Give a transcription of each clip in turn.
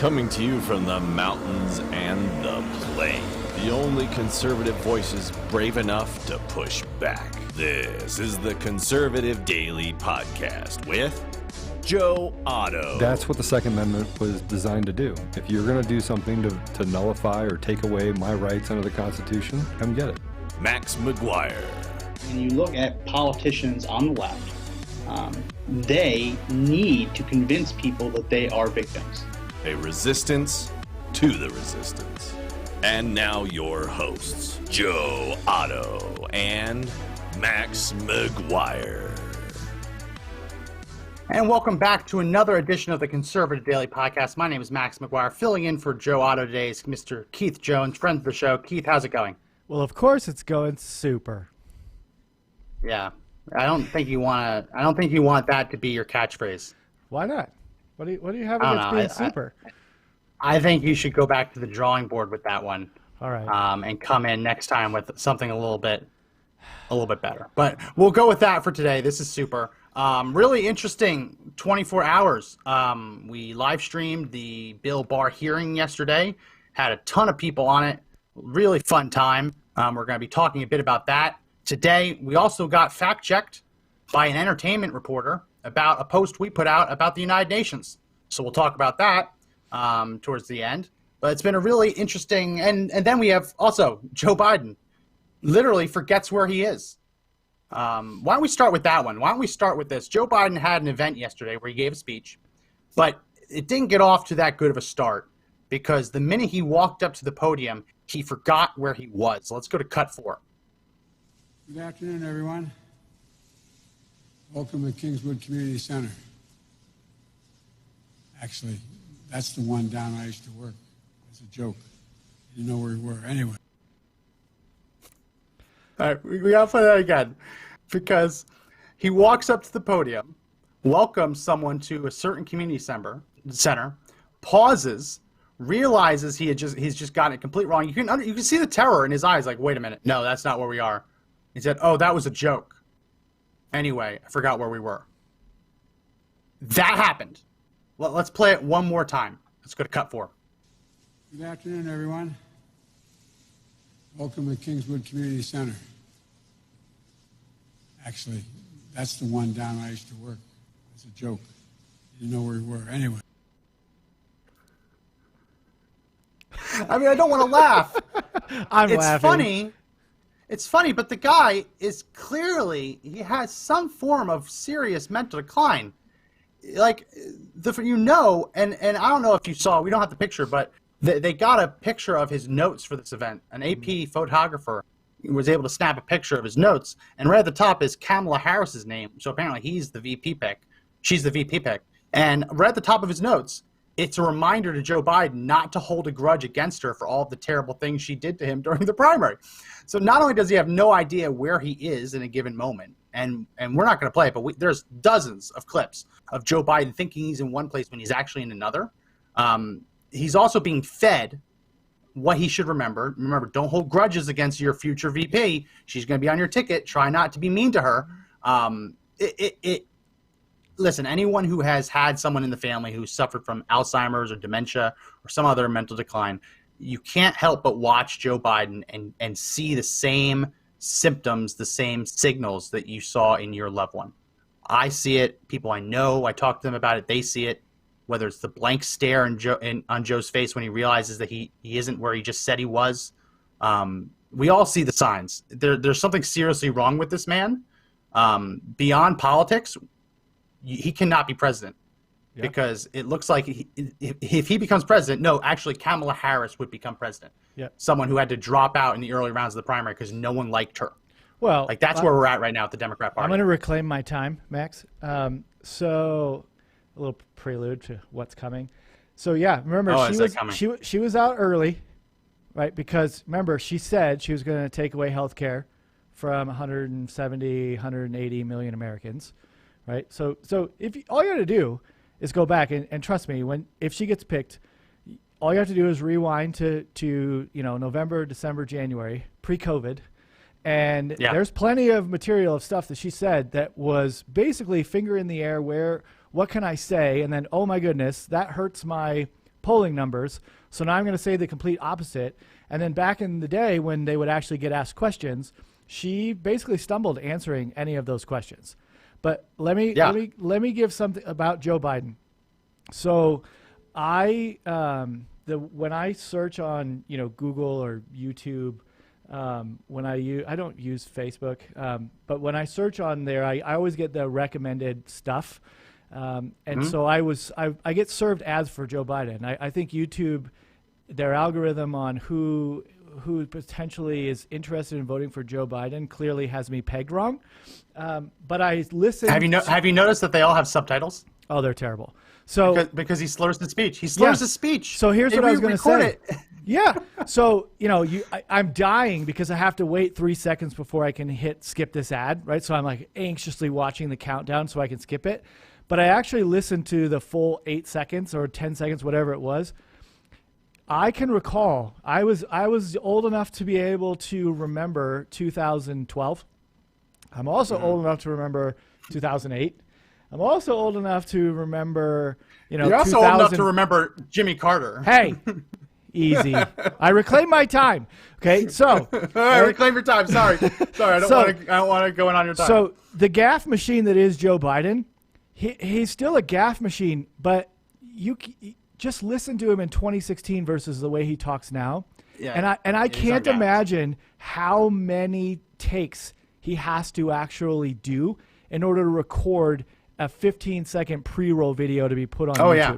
Coming to you from the mountains and the plain. The only conservative voices brave enough to push back. This is the Conservative Daily Podcast with Joe Otto. That's what the Second Amendment was designed to do. If you're going to do something to nullify or take away my rights under the Constitution, come get it. Max McGuire. When you look at politicians on the left, they need to convince people that they are victims. A resistance to the resistance. And now your hosts, Joe Otto and Max McGuire. And welcome back to another edition of the Conservative Daily Podcast. My name is Max McGuire, filling in for Joe Otto today is Mr. Keith Jones, friend of the show. Keith, how's it going? Well, of course it's going super. Yeah, I don't think you want that to be your catchphrase. Why not? What do you have against being super? I think you should go back to the drawing board with that one. All right. And come in next time with something a little bit better. But we'll go with that for today. This is super. Really interesting 24 hours. We live streamed the Bill Barr hearing yesterday. Had a ton of people on it. Really fun time. We're going to be talking a bit about that today. We also got fact-checked by an entertainment reporter about a post we put out about the United Nations. So we'll talk about that towards the end. But it's been a really interesting, and then we have also Joe Biden literally forgets where he is. Why don't we start with that one? Why don't we start with this? Joe Biden had an event yesterday where he gave a speech, but it didn't get off to that good of a start because the minute he walked up to the podium, he forgot where he was. Let's go to cut 4. Good afternoon, everyone. Welcome to Kingswood Community Center. Actually, that's the one down I used to work. It's a joke. You know where we were. Anyway. All right, we got to play that again because he walks up to the podium, welcomes someone to a certain community center, pauses, realizes he's just gotten it completely wrong. You can see the terror in his eyes, like, wait a minute, no, that's not where we are. He said, oh, that was a joke. Anyway, I forgot where we were. That happened. Let's play it one more time. Let's go to cut 4. Good afternoon, everyone. Welcome to Kingswood Community Center. Actually, that's the one down I used to work. It's a joke. You know where we were. Anyway. I mean, I don't want to laugh. It's laughing. It's funny, but the guy is clearly, he has some form of serious mental decline. Like, and I don't know if you saw, we don't have the picture, but they got a picture of his notes for this event. An AP photographer was able to snap a picture of his notes, and right at the top is Kamala Harris's name. So apparently he's the VP pick. She's the VP pick. And right at the top of his notes, it's a reminder to Joe Biden not to hold a grudge against her for all of the terrible things she did to him during the primary. So not only does he have no idea where he is in a given moment, and we're not going to play it, but there's dozens of clips of Joe Biden thinking he's in one place when he's actually in another. He's also being fed what he should remember. Remember, don't hold grudges against your future VP. She's going to be on your ticket. Try not to be mean to her. Listen, anyone who has had someone in the family who suffered from Alzheimer's or dementia or some other mental decline, you can't help but watch Joe Biden and see the same symptoms, the same signals that you saw in your loved one. I see it. People I know, I talk to them about it. They see it, whether it's the blank stare on Joe's face when he realizes that he isn't where he just said he was. We all see the signs. There's something seriously wrong with this man. Beyond politics, he cannot be president because it looks like if he becomes president, no, actually Kamala Harris would become president. Yeah. Someone who had to drop out in the early rounds of the primary because no one liked her. Well, like that's where we're at right now at the Democrat Party. I'm going to reclaim my time, Max. So a little prelude to what's coming. So yeah, remember she was out early, right? Because remember she said she was going to take away health care from 170, 180 million Americans. Right, so if all you got to do is go back and trust me, if she gets picked, all you have to do is rewind to November, December, January, pre-COVID, and there's plenty of material of stuff that she said that was basically finger in the air. What can I say? And then, oh my goodness, that hurts my polling numbers. So now I'm going to say the complete opposite. And then back in the day when they would actually get asked questions, she basically stumbled answering any of those questions. But let me give something about Joe Biden. So when I search on Google or YouTube, I don't use Facebook, but when I search on there, I always get the recommended stuff, so I get served ads for Joe Biden. I think YouTube, their algorithm on who potentially is interested in voting for Joe Biden clearly has me pegged wrong. But I listen. Have you noticed that they all have subtitles? Oh, they're terrible. So because he slurs his speech. He slurs his speech. So here's what I was going to say. Yeah. So, I'm dying because I have to wait 3 seconds before I can hit skip this ad, right? So I'm like anxiously watching the countdown so I can skip it. But I actually listened to the full 8 seconds or 10 seconds, whatever it was. I can recall I was old enough to be able to remember 2012. I'm also old enough to remember 2008. I'm also old enough to remember, You're also old enough to remember Jimmy Carter. Hey, easy. I reclaim my time. Okay, so reclaim your time. Sorry, I don't want to go in on your time. So the gaffe machine that is Joe Biden, he's still a gaffe machine, but you just listen to him in 2016 versus the way he talks now. Yeah, and I can't imagine how many takes he has to actually do in order to record a 15-second pre-roll video to be put on YouTube. Yeah.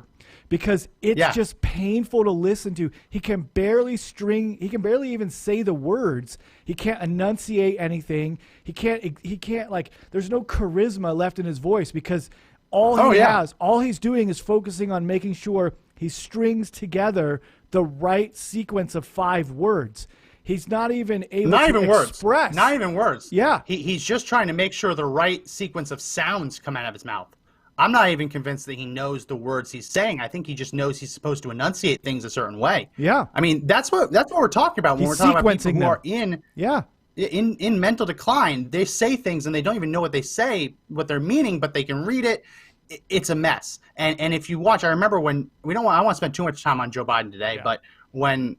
Because it's just painful to listen to. He can barely even say the words. He can't enunciate anything. He can't like, there's no charisma left in his voice because all he's doing is focusing on making sure he strings together the right sequence of 5 words. He's not even able to express. Not even words. Yeah. He's just trying to make sure the right sequence of sounds come out of his mouth. I'm not even convinced that he knows the words he's saying. I think he just knows he's supposed to enunciate things a certain way. Yeah. I mean, that's what we're talking about when we're talking about people who are in mental decline. They say things and they don't even know what they say, what they're meaning, but they can read it. It's a mess. And if you watch, I remember when I don't want to spend too much time on Joe Biden today, but when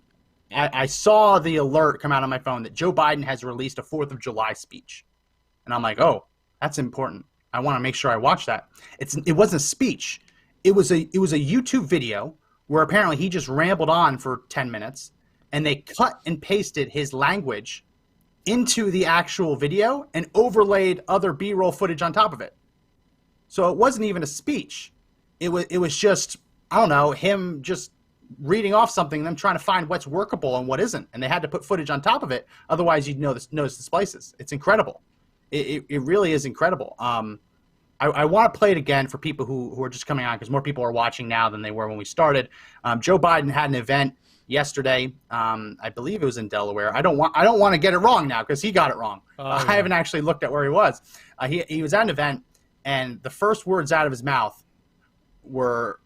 I saw the alert come out on my phone that Joe Biden has released a 4th of July speech. And I'm like, oh, that's important. I want to make sure I watch that. It wasn't a speech. It was a YouTube video where apparently he just rambled on for 10 minutes and they cut and pasted his language into the actual video and overlaid other B-roll footage on top of it. So it wasn't even a speech. It was just, I don't know, him just reading off something and them trying to find what's workable and what isn't. And they had to put footage on top of it. Otherwise, you'd notice the splices. It's incredible. It really is incredible. I want to play it again for people who are just coming on because more people are watching now than they were when we started. Joe Biden had an event yesterday. I believe it was in Delaware. I don't want to get it wrong now because he got it wrong. I haven't actually looked at where he was. He was at an event, and the first words out of his mouth were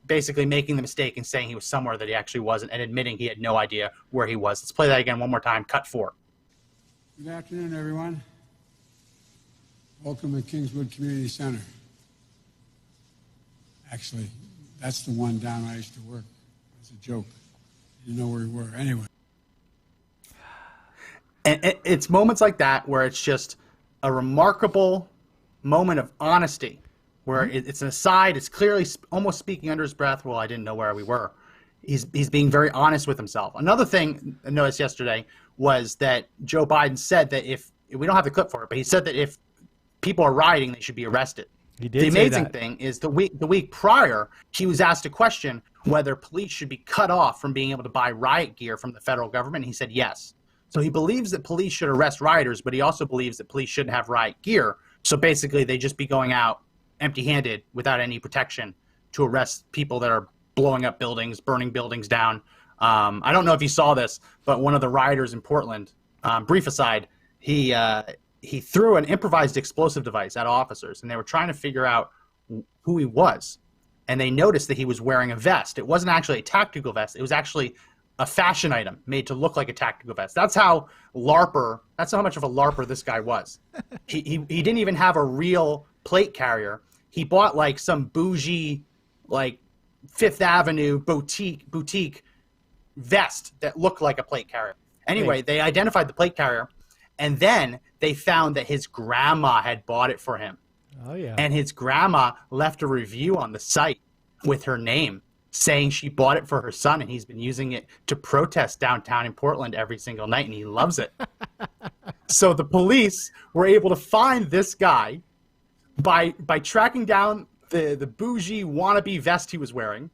basically making the mistake and saying he was somewhere that he actually wasn't and admitting he had no idea where he was. Let's play that again one more time. Cut 4. Good afternoon, everyone. Welcome to Kingswood Community Center. Actually, that's the one down I used to work. It's a joke. You know where we were. Anyway. And it's moments like that where it's just a remarkable moment of honesty, where it's an aside. It's clearly almost speaking under his breath. Well, I didn't know where we were. He's being very honest with himself. Another thing I noticed yesterday was that Joe Biden said that if we don't have the clip for it, but he said that if people are rioting, they should be arrested. He did. The amazing thing is the week prior, he was asked a question whether police should be cut off from being able to buy riot gear from the federal government. He said yes. So he believes that police should arrest rioters, but he also believes that police shouldn't have riot gear. So basically, they just be going out empty-handed without any protection to arrest people that are blowing up buildings, burning buildings down. I don't know if you saw this, but one of the rioters in Portland, brief aside, he threw an improvised explosive device at officers, and they were trying to figure out who he was. And they noticed that he was wearing a vest. It wasn't actually a tactical vest. It was actually a fashion item made to look like a tactical vest. That's how much of a LARPer this guy was. He didn't even have a real plate carrier. He bought like some bougie, like Fifth Avenue boutique vest that looked like a plate carrier. Anyway, they identified the plate carrier, and then they found that his grandma had bought it for him. Oh, yeah. And his grandma left a review on the site with her name, saying she bought it for her son, and he's been using it to protest downtown in Portland every single night, and he loves it. So the police were able to find this guy by tracking down the bougie wannabe vest he was wearing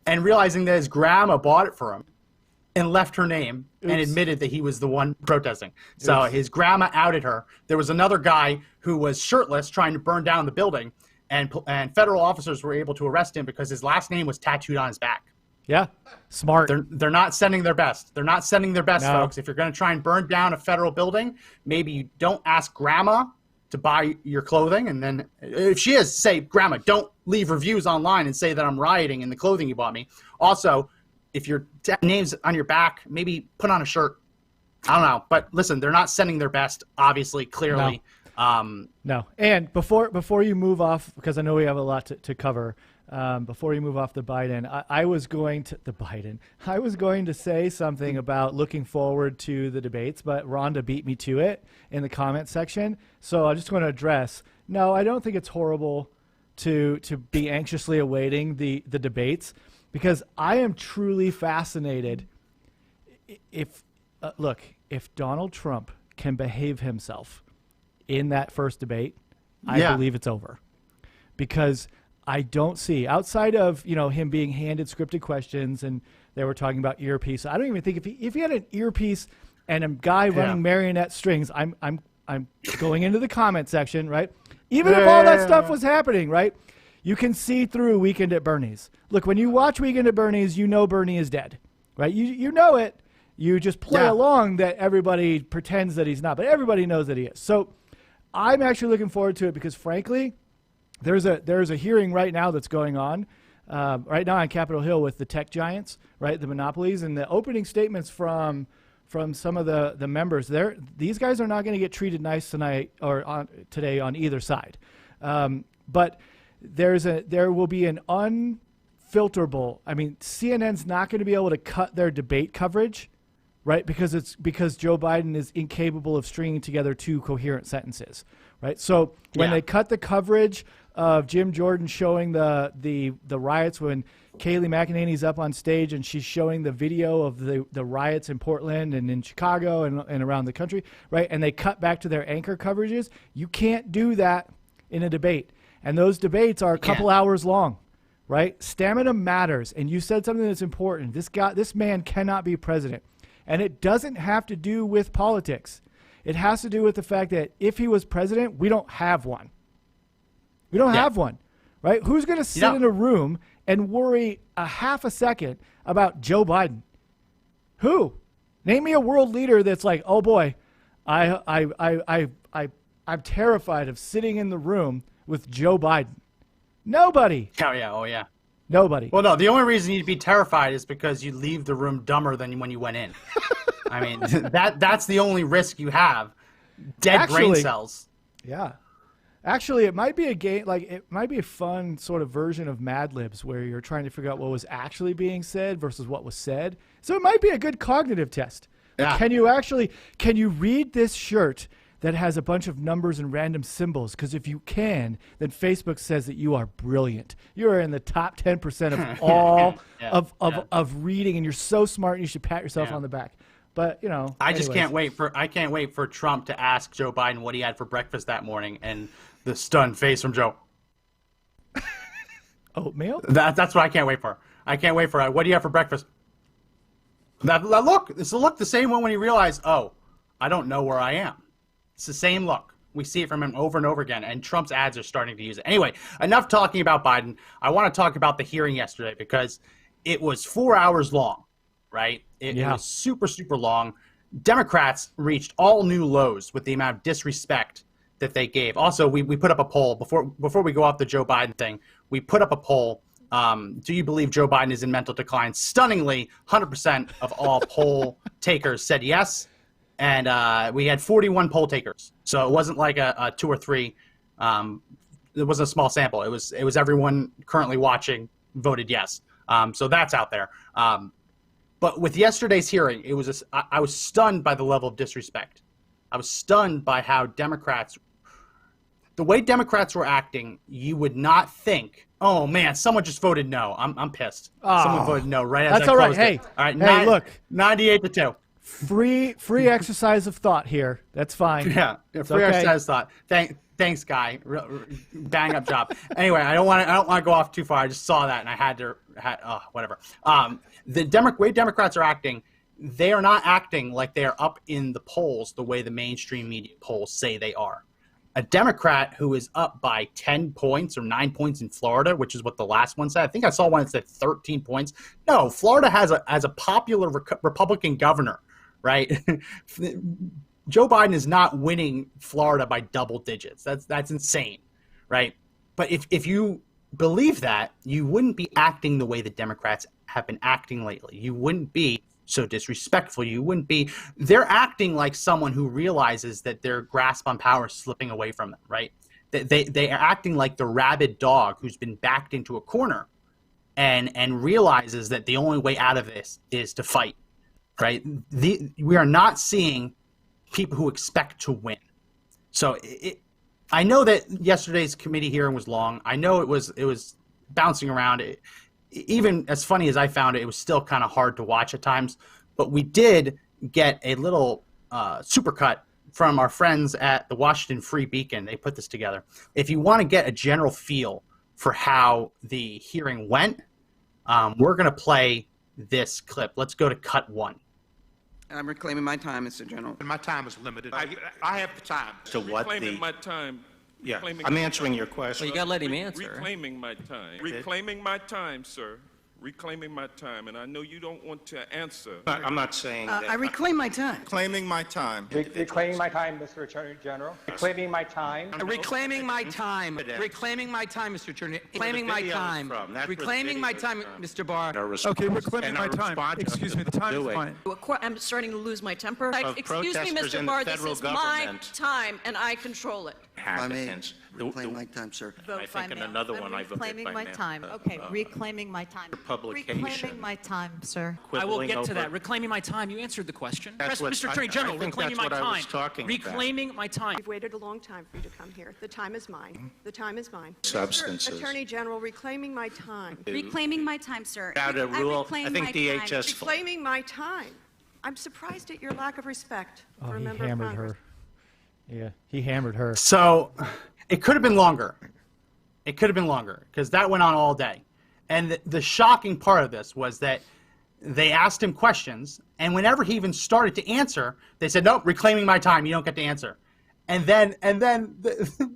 and realizing that his grandma bought it for him and left her name and admitted that he was the one protesting. So his grandma outed her. There was another guy who was shirtless trying to burn down the building, and federal officers were able to arrest him because his last name was tattooed on his back. Yeah, smart. They're not sending their best. They're not sending their best, folks. If you're going to try and burn down a federal building, maybe you don't ask grandma to buy your clothing, and then if she is, say, grandma, don't leave reviews online and say that I'm rioting in the clothing you bought me. Also, if your name's on your back, maybe put on a shirt. I don't know, but listen, they're not sending their best, obviously, clearly. No. And before you move off, because I know we have a lot to cover, before you move off the Biden, I was going to say something about looking forward to the debates, but Rhonda beat me to it in the comment section. So I just want to address, no, I don't think it's horrible to be anxiously awaiting the debates, because I am truly fascinated. If Donald Trump can behave himself in that first debate, I believe it's over. Because I don't see, outside of him being handed scripted questions, and they were talking about earpiece. I don't even think if he had an earpiece and a guy running marionette strings, I'm going into the comment section, right? Even if all that stuff was happening, right? You can see through Weekend at Bernie's. Look, when you watch Weekend at Bernie's, you know Bernie is dead, right? You know it. You just play along that everybody pretends that he's not, but everybody knows that he is. So I'm actually looking forward to it because, frankly, there's a hearing right now that's going on right now on Capitol Hill with the tech giants, right, the monopolies, and the opening statements from some of the members. These guys are not going to get treated nice tonight or today on either side, but there will be an unfilterable. I mean, CNN's not going to be able to cut their debate coverage, right? Because Joe Biden is incapable of stringing together two coherent sentences, right? So when they cut the coverage of Jim Jordan showing the riots, when Kayleigh McEnany's up on stage and she's showing the video of the riots in Portland and in Chicago and around the country, right? And they cut back to their anchor coverages. You can't do that in a debate. And those debates are a couple hours long, right? Stamina matters. And you said something that's important. This man cannot be president. And it doesn't have to do with politics. It has to do with the fact that if he was president, we don't have one. We don't have one, right? Who's going to sit in a room and worry a half a second about Joe Biden? Who? Name me a world leader that's like, oh boy, I'm terrified of sitting in the room with Joe Biden. Nobody. Oh yeah. Nobody. Well, no, the only reason you'd be terrified is because you leave the room dumber than when you went in. I mean, that's the only risk you have. Dead brain cells. Yeah. Actually, it might be a game, it might be a fun sort of version of Mad Libs where you're trying to figure out what was actually being said versus what was said. So it might be a good cognitive test. Yeah. Can you read this shirt that has a bunch of numbers and random symbols? Because if you can, then Facebook says that you are brilliant. You are in the top 10% of all of reading, and you're so smart and you should pat yourself on the back. But I can't wait for Trump to ask Joe Biden what he had for breakfast that morning, and the stunned face from Joe. Oatmeal? That's what I can't wait for. I can't wait for what do you have for breakfast? That look, it's the look the same one when he realized, oh, I don't know where I am. It's the same look. We see it from him over and over again, and Trump's ads are starting to use it. Anyway, enough talking about Biden. I want to talk about the hearing yesterday because it was 4 hours long, right? It was super, super long. Democrats reached all new lows with the amount of disrespect that they gave. Also, we put up a poll before we go off the Joe Biden thing. We put up a poll. Do you believe Joe Biden is in mental decline? Stunningly, 100% of all poll takers said yes. And we had 41 poll takers. So it wasn't like a 2 or 3. It wasn't a small sample. It was everyone currently watching voted yes. So that's out there. But with yesterday's hearing, I was stunned by the level of disrespect. I was stunned by how the way Democrats were acting. You would not think, oh man, someone just voted no. I'm pissed. Someone voted no right as that's I all right. closed Hey, it. All right, hey, look, 98-2. Free exercise of thought here. That's fine. Yeah, free exercise thought. Thanks, guy. Bang up job. Anyway, I don't want to go off too far. I just saw that and I had to whatever. The way Democrats are acting, they are not acting like they are up in the polls the way the mainstream media polls say they are. A Democrat who is up by 10 points or 9 points in Florida, which is what the last one said. I think I saw one that said 13 points. No, Florida has a popular Republican governor, right? Joe Biden is not winning Florida by double digits. That's insane, right? But if you believe that, you wouldn't be acting the way the Democrats have been acting lately. You wouldn't be so disrespectful. You wouldn't be. They're acting like someone who realizes that their grasp on power is slipping away from them, right? They are acting like the rabid dog who's been backed into a corner and realizes that the only way out of this is to fight, right? We are not seeing people who expect to win. So I know that yesterday's committee hearing was long. I know it was bouncing around. Even as funny as I found it, it was still kind of hard to watch at times. But we did get a little supercut from our friends at the Washington Free Beacon. They put this together. If you want to get a general feel for how the hearing went, we're going to play this clip. Let's go to cut 1. I'm reclaiming my time, Mr. General. My time is limited. I have the time. To what reclaiming my time. Yeah, I'm answering your question. Well, you got to let him answer. Reclaiming my time. Reclaiming my time, sir. Reclaiming my time. And I know you don't want to answer. I'm not saying that. I reclaim my time. Reclaiming my time. Reclaiming my time, Mr. Attorney General. Reclaiming my time. Reclaiming my time. Reclaiming my time, Mr. Attorney. Reclaiming my time. Reclaiming my time, Mr. Barr. Okay, reclaiming my time. Excuse me, the time is fine. I'm starting to lose my temper. Excuse me, Mr. Barr, this is my time, and I control it. I may reclaim my time, sir. I think in another one I voted by reclaiming my mail. time. Okay, reclaiming my time. Publication. Reclaiming my time, sir. I will get to that. Reclaiming my time. You answered the question. Mr. Attorney General, reclaiming my time. Reclaiming my time. We've waited a long time for you to come here. The time is mine. The time is mine. Substances. Attorney General, reclaiming my time. Reclaiming my time, sir. Without a rule, I think DHS. Reclaiming my time. I'm surprised at your lack of respect for a member of hammered Congress. her. Yeah, he hammered her. So it could have been longer. It could have been longer because that went on all day. And the shocking part of this was that they asked him questions, and whenever he even started to answer, they said, nope, reclaiming my time. You don't get to answer. And then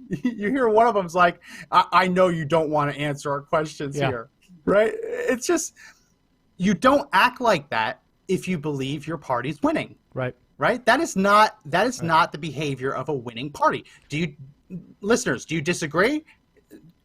you hear one of them's like, I know you don't want to answer our questions here. Right? It's just, you don't act like that if you believe your party's winning. Right? That is not the behavior of a winning party. Listeners, do you disagree?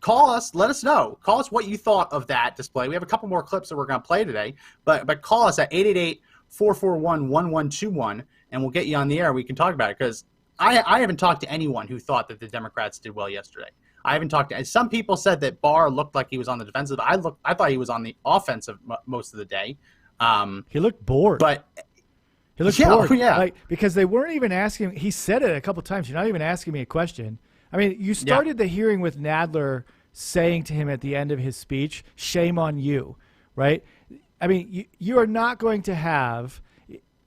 Call us, let us know. Call us what you thought of that display. We have a couple more clips that we're going to play today, but call us at 888-441-1121 and we'll get you on the air. We can talk about it because I haven't talked to anyone who thought that the Democrats did well yesterday. I haven't talked to. Some people said that Barr looked like he was on the defensive. I thought he was on the offensive most of the day. He looked bored. But he looked bored. Like, because they weren't even asking. He said it a couple times. You're not even asking me a question. I mean, you started the hearing with Nadler saying to him at the end of his speech, "Shame on you," right? I mean, you are not going to have,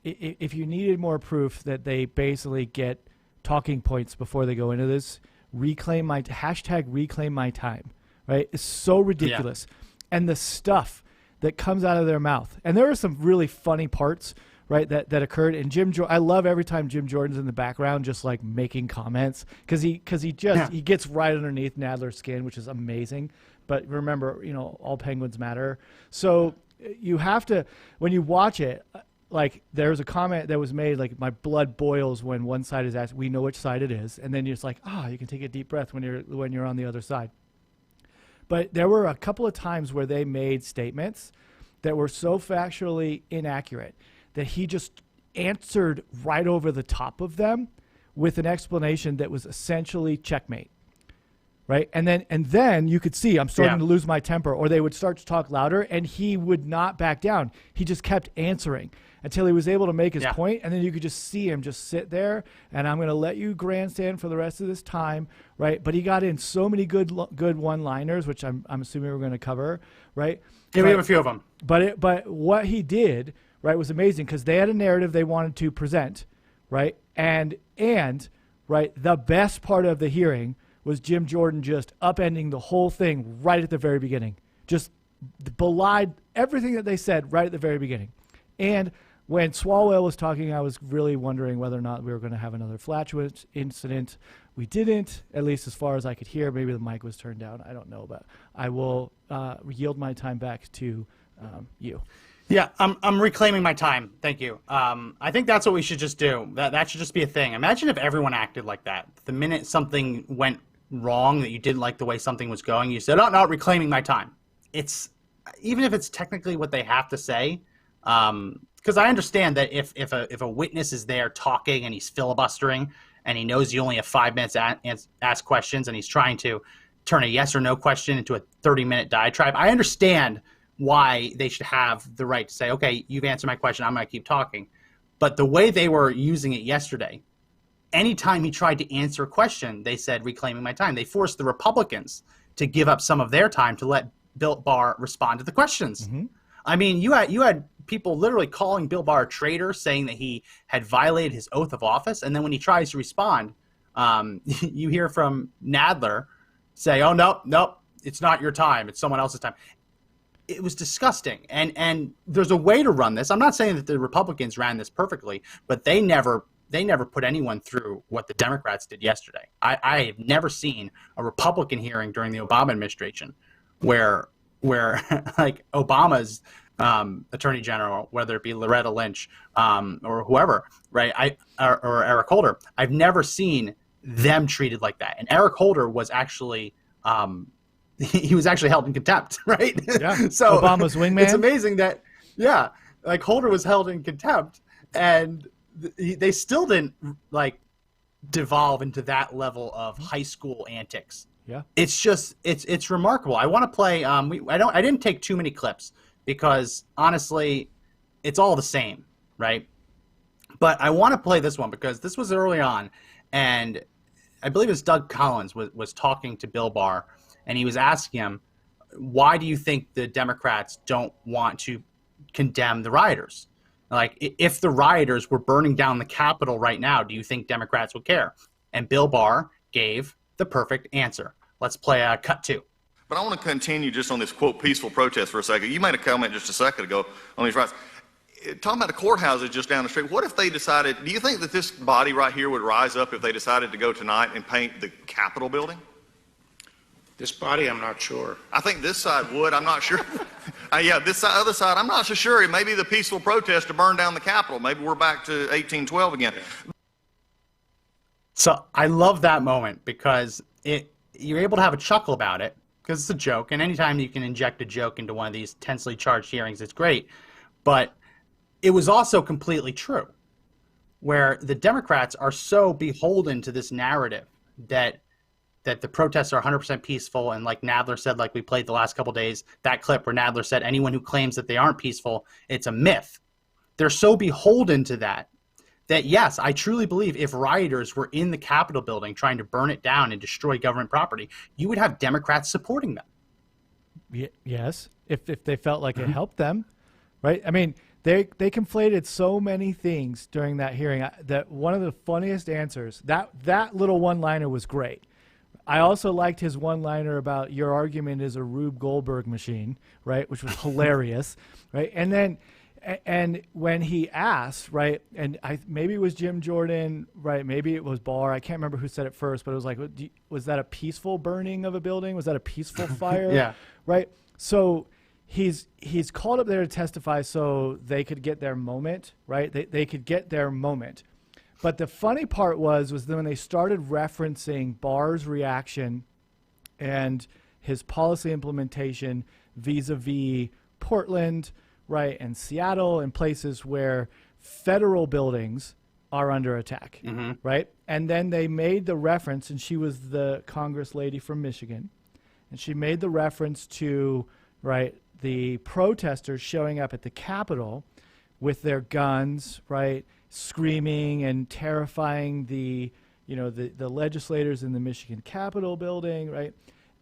if you needed more proof that they basically get talking points before they go into this, reclaim my time, right? It's so ridiculous. And the stuff that comes out of their mouth. And there are some really funny parts, right, that occurred. And I love every time Jim Jordan's in the background just like making comments because he gets right underneath Nadler's skin, which is amazing. But remember, all Penguins matter. So you have to, when you watch it, like there's a comment that was made, like my blood boils when one side is asked, we know which side it is. And then you're just like, you can take a deep breath when you're on the other side. But there were a couple of times where they made statements that were so factually inaccurate that he just answered right over the top of them with an explanation that was essentially checkmate, right? And then you could see I'm starting to lose my temper, or they would start to talk louder, and he would not back down. He just kept answering until he was able to make his point, and then you could just see him just sit there, and I'm going to let you grandstand for the rest of this time, right? But he got in so many good one-liners, which I'm assuming we're going to cover, right? Yeah, we have a few of them. But what he did, right, was amazing because they had a narrative they wanted to present, right? And right, the best part of the hearing was Jim Jordan just upending the whole thing right at the very beginning. Just belied everything that they said right at the very beginning. And when Swalwell was talking, I was really wondering whether or not we were going to have another flatulence incident. We didn't, at least as far as I could hear. Maybe the mic was turned down. I don't know, but I will yield my time back to you. Yeah, I'm reclaiming my time. Thank you. I think that's what we should just do. That should just be a thing. Imagine if everyone acted like that. The minute something went wrong, that you didn't like the way something was going, you said, "Oh, no, reclaiming my time." It's even if it's technically what they have to say. Because I understand that if a witness is there talking and he's filibustering and he knows you only have 5 minutes to ask questions and he's trying to turn a yes or no question into a 30-minute diatribe, I understand why they should have the right to say, okay, you've answered my question, I'm going to keep talking. But the way they were using it yesterday, anytime he tried to answer a question, they said, reclaiming my time. They forced the Republicans to give up some of their time to let Bill Barr respond to the questions. Mm-hmm. I mean, you had people literally calling Bill Barr a traitor, saying that he had violated his oath of office. And then when he tries to respond, you hear from Nadler say, oh, nope, it's not your time. It's someone else's time. It was disgusting. And there's a way to run this. I'm not saying that the Republicans ran this perfectly, but they never put anyone through what the Democrats did yesterday. I have never seen a Republican hearing during the Obama administration where like Obama's attorney general, whether it be Loretta Lynch or whoever, right? Or Eric Holder, I've never seen them treated like that. And Eric Holder was actually he was actually held in contempt, right? Yeah. So Obama's wingman. It's amazing that like Holder was held in contempt, and they still didn't like devolve into that level of high school antics. Yeah. It's just it's remarkable. I want to play I didn't take too many clips because honestly it's all the same, right? But I want to play this one because this was early on, and I believe it's Doug Collins was talking to Bill Barr, and he was asking him, why do you think the Democrats don't want to condemn the rioters? Like, if the rioters were burning down the Capitol right now, do you think Democrats would care? And Bill Barr gave the perfect answer. Let's play cut 2. But I want to continue just on this, quote, peaceful protest for a second. You made a comment just a second ago on these riots. Talking about the courthouses just down the street, what if they decided, do you think that this body right here would rise up if they decided to go tonight and paint the Capitol building? This body, I'm not sure. I think this side would. I'm not sure. This side, other side, I'm not so sure. It may be the peaceful protest to burn down the Capitol. Maybe we're back to 1812 again. So I love that moment because you're able to have a chuckle about it because it's a joke. And anytime you can inject a joke into one of these tensely charged hearings, it's great. But it was also completely true, where the Democrats are so beholden to this narrative that the protests are 100% peaceful. And like Nadler said, like we played the last couple of days, that clip where Nadler said, anyone who claims that they aren't peaceful, it's a myth. They're so beholden to that yes, I truly believe if rioters were in the Capitol building trying to burn it down and destroy government property, you would have Democrats supporting them. Yes, if they felt like it helped them, right? I mean, they conflated so many things during that hearing that one of the funniest answers, that little one-liner was great. I also liked his one-liner about your argument is a Rube Goldberg machine, right, which was hilarious, right? And when he asked, right, and maybe it was Jim Jordan, right, maybe it was Barr, I can't remember who said it first, but it was like, was that a peaceful burning of a building? Was that a peaceful fire? Yeah. Right? So he's called up there to testify so they could get their moment, right? They could get their moment. But the funny part was then when they started referencing Barr's reaction and his policy implementation vis-a-vis Portland, right, and Seattle and places where federal buildings are under attack, right? And then they made the reference, and she was the Congress lady from Michigan, and she made the reference to, right, the protesters showing up at the Capitol with their guns, right, screaming and terrifying the legislators in the Michigan Capitol building, right?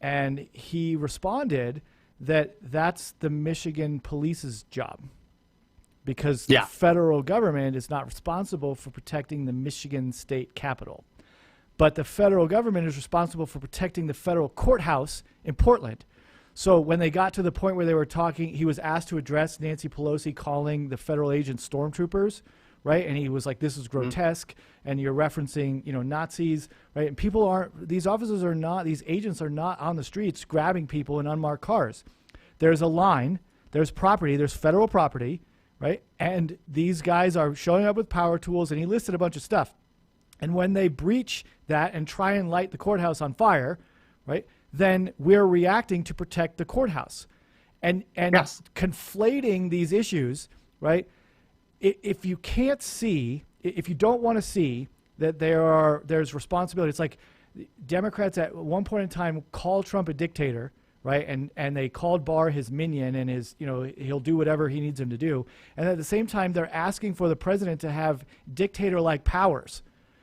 And he responded that that's the Michigan police's job, because the federal government is not responsible for protecting the Michigan state capitol. But the federal government is responsible for protecting the federal courthouse in Portland. So when they got to the point where they were talking, he was asked to address Nancy Pelosi calling the federal agents stormtroopers, right? And he was like, this is grotesque, and you're referencing, Nazis, right? And people aren't, these officers are not, these agents are not on the streets grabbing people in unmarked cars. There's a line, there's property, there's federal property, right? And these guys are showing up with power tools, and he listed a bunch of stuff. And when they breach that and try and light the courthouse on fire, right, then we're reacting to protect the courthouse. And conflating these issues, right, if you can't see, if you don't want to see that there's responsibility, it's like Democrats at one point in time called Trump a dictator, right? And they called Barr his minion and he'll do whatever he needs him to do. And at the same time, they're asking for the president to have dictator-like powers.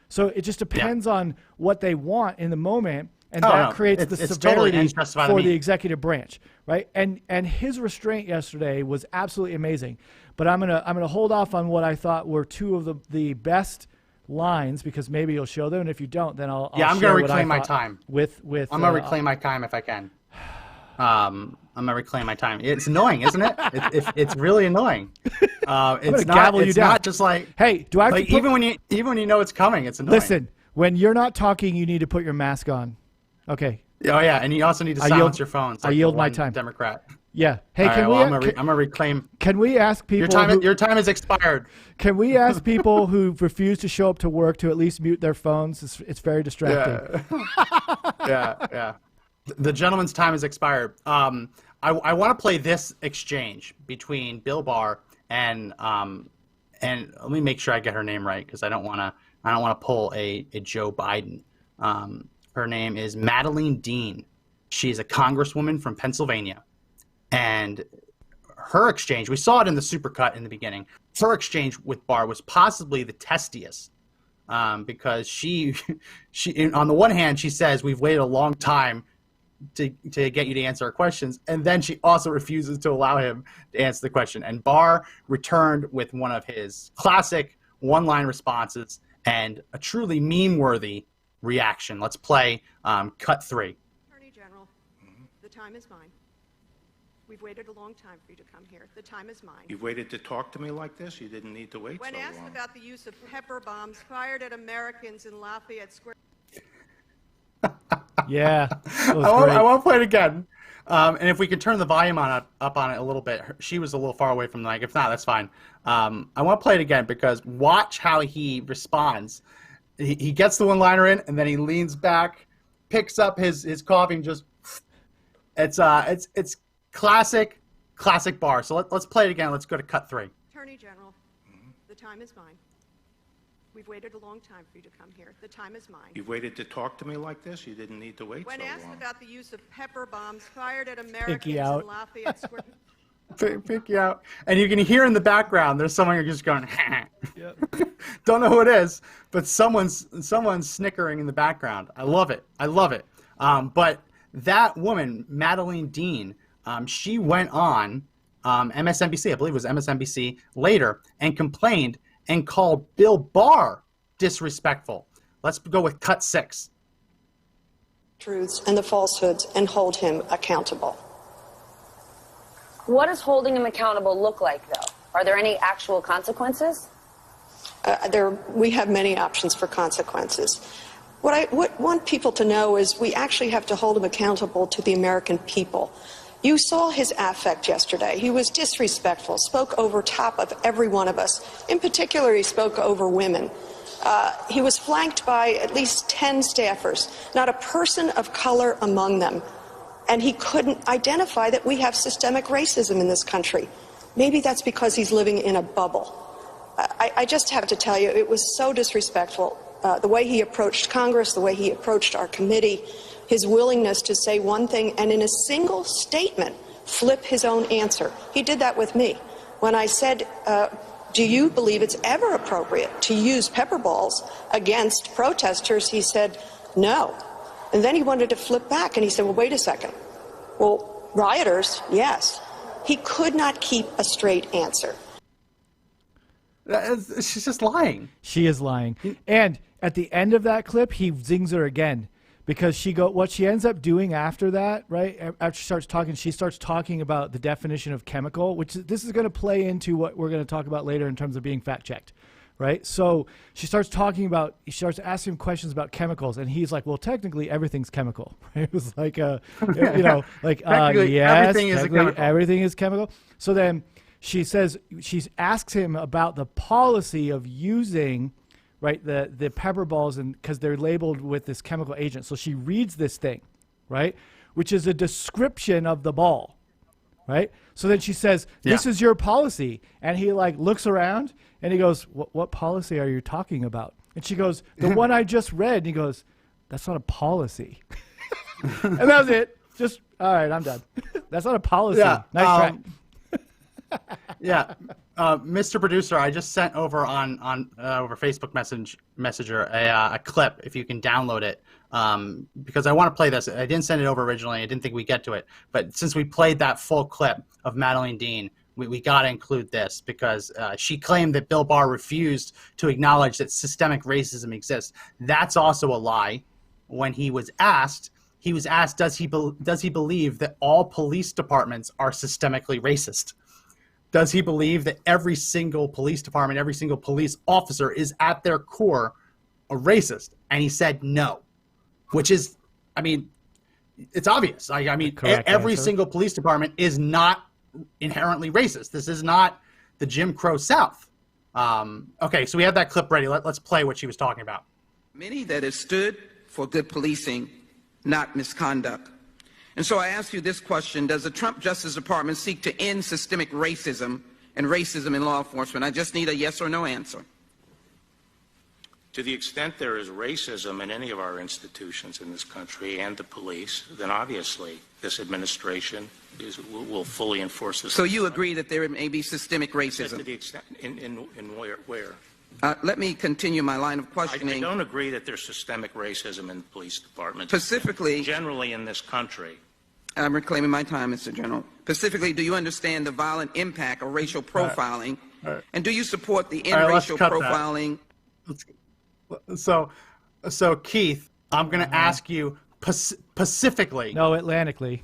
So it just depends on what they want in the moment, and that creates the severity totally for the executive branch, right? And his restraint yesterday was absolutely amazing. But I'm gonna hold off on what I thought were two of the best lines, because maybe you'll show them, and if you don't, then I'll I'm gonna reclaim my time. I'm gonna reclaim my time if I can. I'm gonna reclaim my time. It's annoying, isn't it? It's really annoying. It's not just like, hey, do I have to even when you know it's coming, it's annoying. Listen, when you're not talking, you need to put your mask on. Okay. Oh yeah, and you also need to silence your phones. Like I yield my time. Democrat. Yeah. Hey, I'm gonna reclaim. Can we ask people? Your time has expired. Can we ask people who refuse to show up to work to at least mute their phones? It's very distracting. Yeah. The gentleman's time has expired. I want to play this exchange between Bill Barr and let me make sure I get her name right, because I don't want to pull a Joe Biden. Her name is Madeleine Dean. She's a congresswoman from Pennsylvania, and her exchange, we saw it in the supercut in the beginning. Her exchange with Barr was possibly the testiest, because she on the one hand she says we've waited a long time to get you to answer our questions, and then she also refuses to allow him to answer the question. And Barr returned with one of his classic one-line responses and a truly meme-worthy reaction. Let's play cut 3. Attorney General, the time is mine. We've waited a long time for you to come here. The time is mine. You waited to talk to me like this? You didn't need to wait When so long. asked about the use of pepper bombs fired at Americans in Lafayette Square. Yeah, I won't play it again. And if we could turn the volume up on it a little bit. She was a little far away from the mic. If not, that's fine. I want to play it again, because watch how he responds. He gets the one-liner in, and then he leans back, picks up his coffee, and just it's classic Barr. So let's play it again. Let's go to cut 3. Attorney General, the time is mine. We've waited a long time for you to come here. The time is mine. You waited to talk to me like this? You didn't need to wait so long. When asked about the use of pepper bombs fired at Americans in Lafayette Square. Pick you out. And you can hear in the background, there's someone just going, don't know who it is, but someone's snickering in the background. I love it. But that woman, Madeleine Dean, she went on MSNBC, I believe it was MSNBC, later, and complained and called Bill Barr disrespectful. Let's go with cut 6. Truths and the falsehoods and hold him accountable. What does holding him accountable look like, though? Are there any actual consequences? We have many options for consequences. What I want people to know is we actually have to hold him accountable to the American people. You saw his affect yesterday. He was disrespectful, spoke over top of every one of us. In particular, he spoke over women. He was flanked by at least 10 staffers, not a person of color among them. And he couldn't identify that we have systemic racism in this country. Maybe that's because he's living in a bubble. I just have to tell you, it was so disrespectful. The way he approached Congress, the way he approached our committee, his willingness to say one thing and in a single statement flip his own answer. He did that with me. When I said, do you believe it's ever appropriate to use pepper balls against protesters, he said, no. And then he wanted to flip back, and he said, well, wait a second. Well, rioters, yes. He could not keep a straight answer. She's just lying. She is lying. And at the end of that clip, he zings her again. Because what she ends up doing after that, right? After she starts talking about the definition of chemical, which this is going to play into what we're going to talk about later in terms of being fact checked, right? So she starts asking him questions about chemicals, and he's like, "Well, technically, everything's chemical." It was like, yes, everything is a chemical. Everything is chemical. So then she asks him about the policy of using, right, the pepper balls, and because they're labeled with this chemical agent. So she reads this thing, right, which is a description of the ball, right? So then she says, this is your policy. And he like looks around and he goes, what policy are you talking about? And she goes, the one I just read. And he goes, that's not a policy. And that was it. Just, all right, I'm done. That's not a policy. Yeah, nice try. Yeah, Mr. Producer, I just sent over over Facebook Messenger a clip, if you can download it, because I want to play this. I didn't send it over originally. I didn't think we'd get to it, but since we played that full clip of Madeleine Dean, we got to include this because she claimed that Bill Barr refused to acknowledge that systemic racism exists. That's also a lie. When he was asked, does he believe that all police departments are systemically racist? Does he believe that every single police department, every single police officer is at their core a racist? And he said no, which is, I mean, it's obvious. Every single police department is not inherently racist. This is not the Jim Crow South. Okay, so we have that clip ready. Let's play what she was talking about. Many that have stood for good policing, not misconduct. And so I ask you this question: does the Trump Justice Department seek to end systemic racism and racism in law enforcement? I just need a yes or no answer. To the extent there is racism in any of our institutions in this country and the police, then obviously this administration will fully enforce this. So you agree that there may be systemic racism? To the extent, in where? Let me continue my line of questioning. I don't agree that there's systemic racism in the police department. Specifically, generally in this country. I'm reclaiming my time, Mr. General. Specifically, do you understand the violent impact of racial profiling? All right. And do you support the end racial profiling? So Keith, I'm going to ask you specifically. No, Atlantically.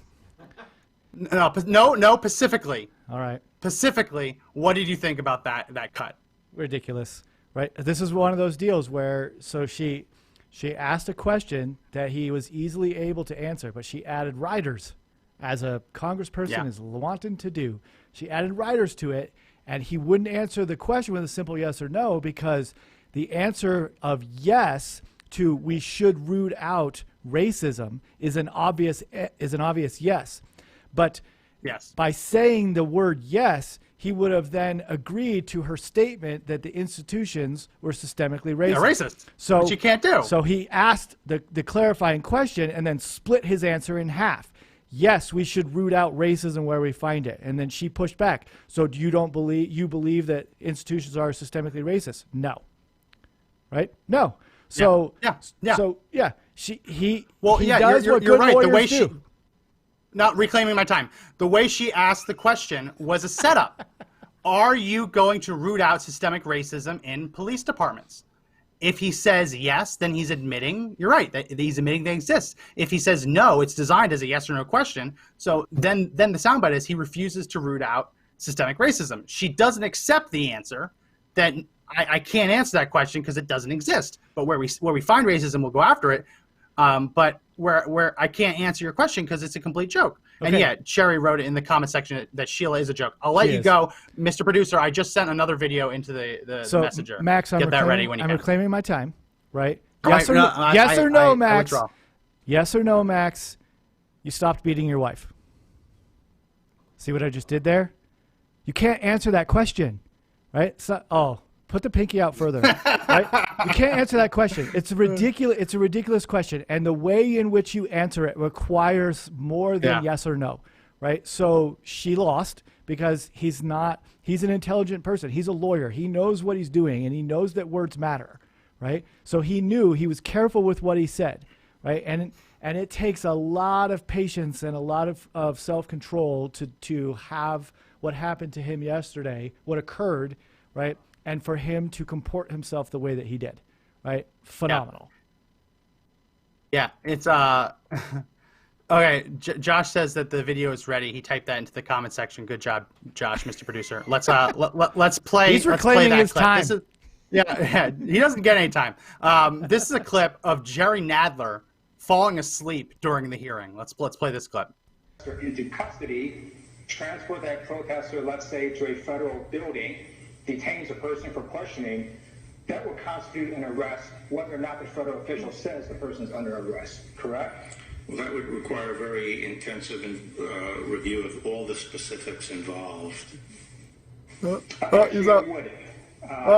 No, Pacifically. All right. Pacifically, what did you think about that cut? Ridiculous, right? This is one of those deals where she asked a question that he was easily able to answer, but she added riders, as a congressperson is wanting to do. She added riders to it, and he wouldn't answer the question with a simple yes or no, because the answer of yes to we should root out racism is an obvious yes. But by saying the word yes, he would have then agreed to her statement that the institutions were systemically racist. Yeah, racist. So, which you can't do. So he asked the clarifying question and then split his answer in half. Yes, we should root out racism where we find it. And then she pushed back. So you believe that institutions are systemically racist? No. Right? No. So yeah. So yeah, he does what you're good right. The way do. Not reclaiming my time. The way she asked the question was a setup. Are you going to root out systemic racism in police departments? If he says yes, then he's admitting, you're right, that he's admitting they exist. If he says no, it's designed as a yes or no question. So then the soundbite is he refuses to root out systemic racism. She doesn't accept the answer that I can't answer that question because it doesn't exist. But where we find racism, we'll go after it. But where I can't answer your question because it's a complete joke. Okay. And yeah, Sherry wrote it in the comment section that Sheila is a joke. I'll let you go, Mr. Producer. I just sent another video into the messenger. Max, get that ready when you I'm can. reclaiming my time, right? Yes or no, Max? Yes or no, Max? You stopped beating your wife. See what I just did there? You can't answer that question, right? Put the pinky out further. Right? You can't answer that question. It's a ridiculous question, and the way in which you answer it requires more than yes or no. Right? So she lost because he's an intelligent person. He's a lawyer. He knows what he's doing, and he knows that words matter. Right? So he knew, he was careful with what he said. Right? And it takes a lot of patience and a lot of self-control to have what happened to him yesterday, what occurred, right? And for him to comport himself the way that he did, right? Phenomenal. Yeah, it's okay. Josh says that the video is ready. He typed that into the comment section. Good job, Josh, Mr. Producer. Let's play. He's reclaiming his time. Yeah, he doesn't get any time. This is a clip of Jerry Nadler falling asleep during the hearing. Let's play this clip. Into custody, transport that protester, let's say, to a federal building, detains a person for questioning, that will constitute an arrest whether or not the federal official says the person is under arrest, correct? Well, that would require a very intensive review of all the specifics involved. He's up.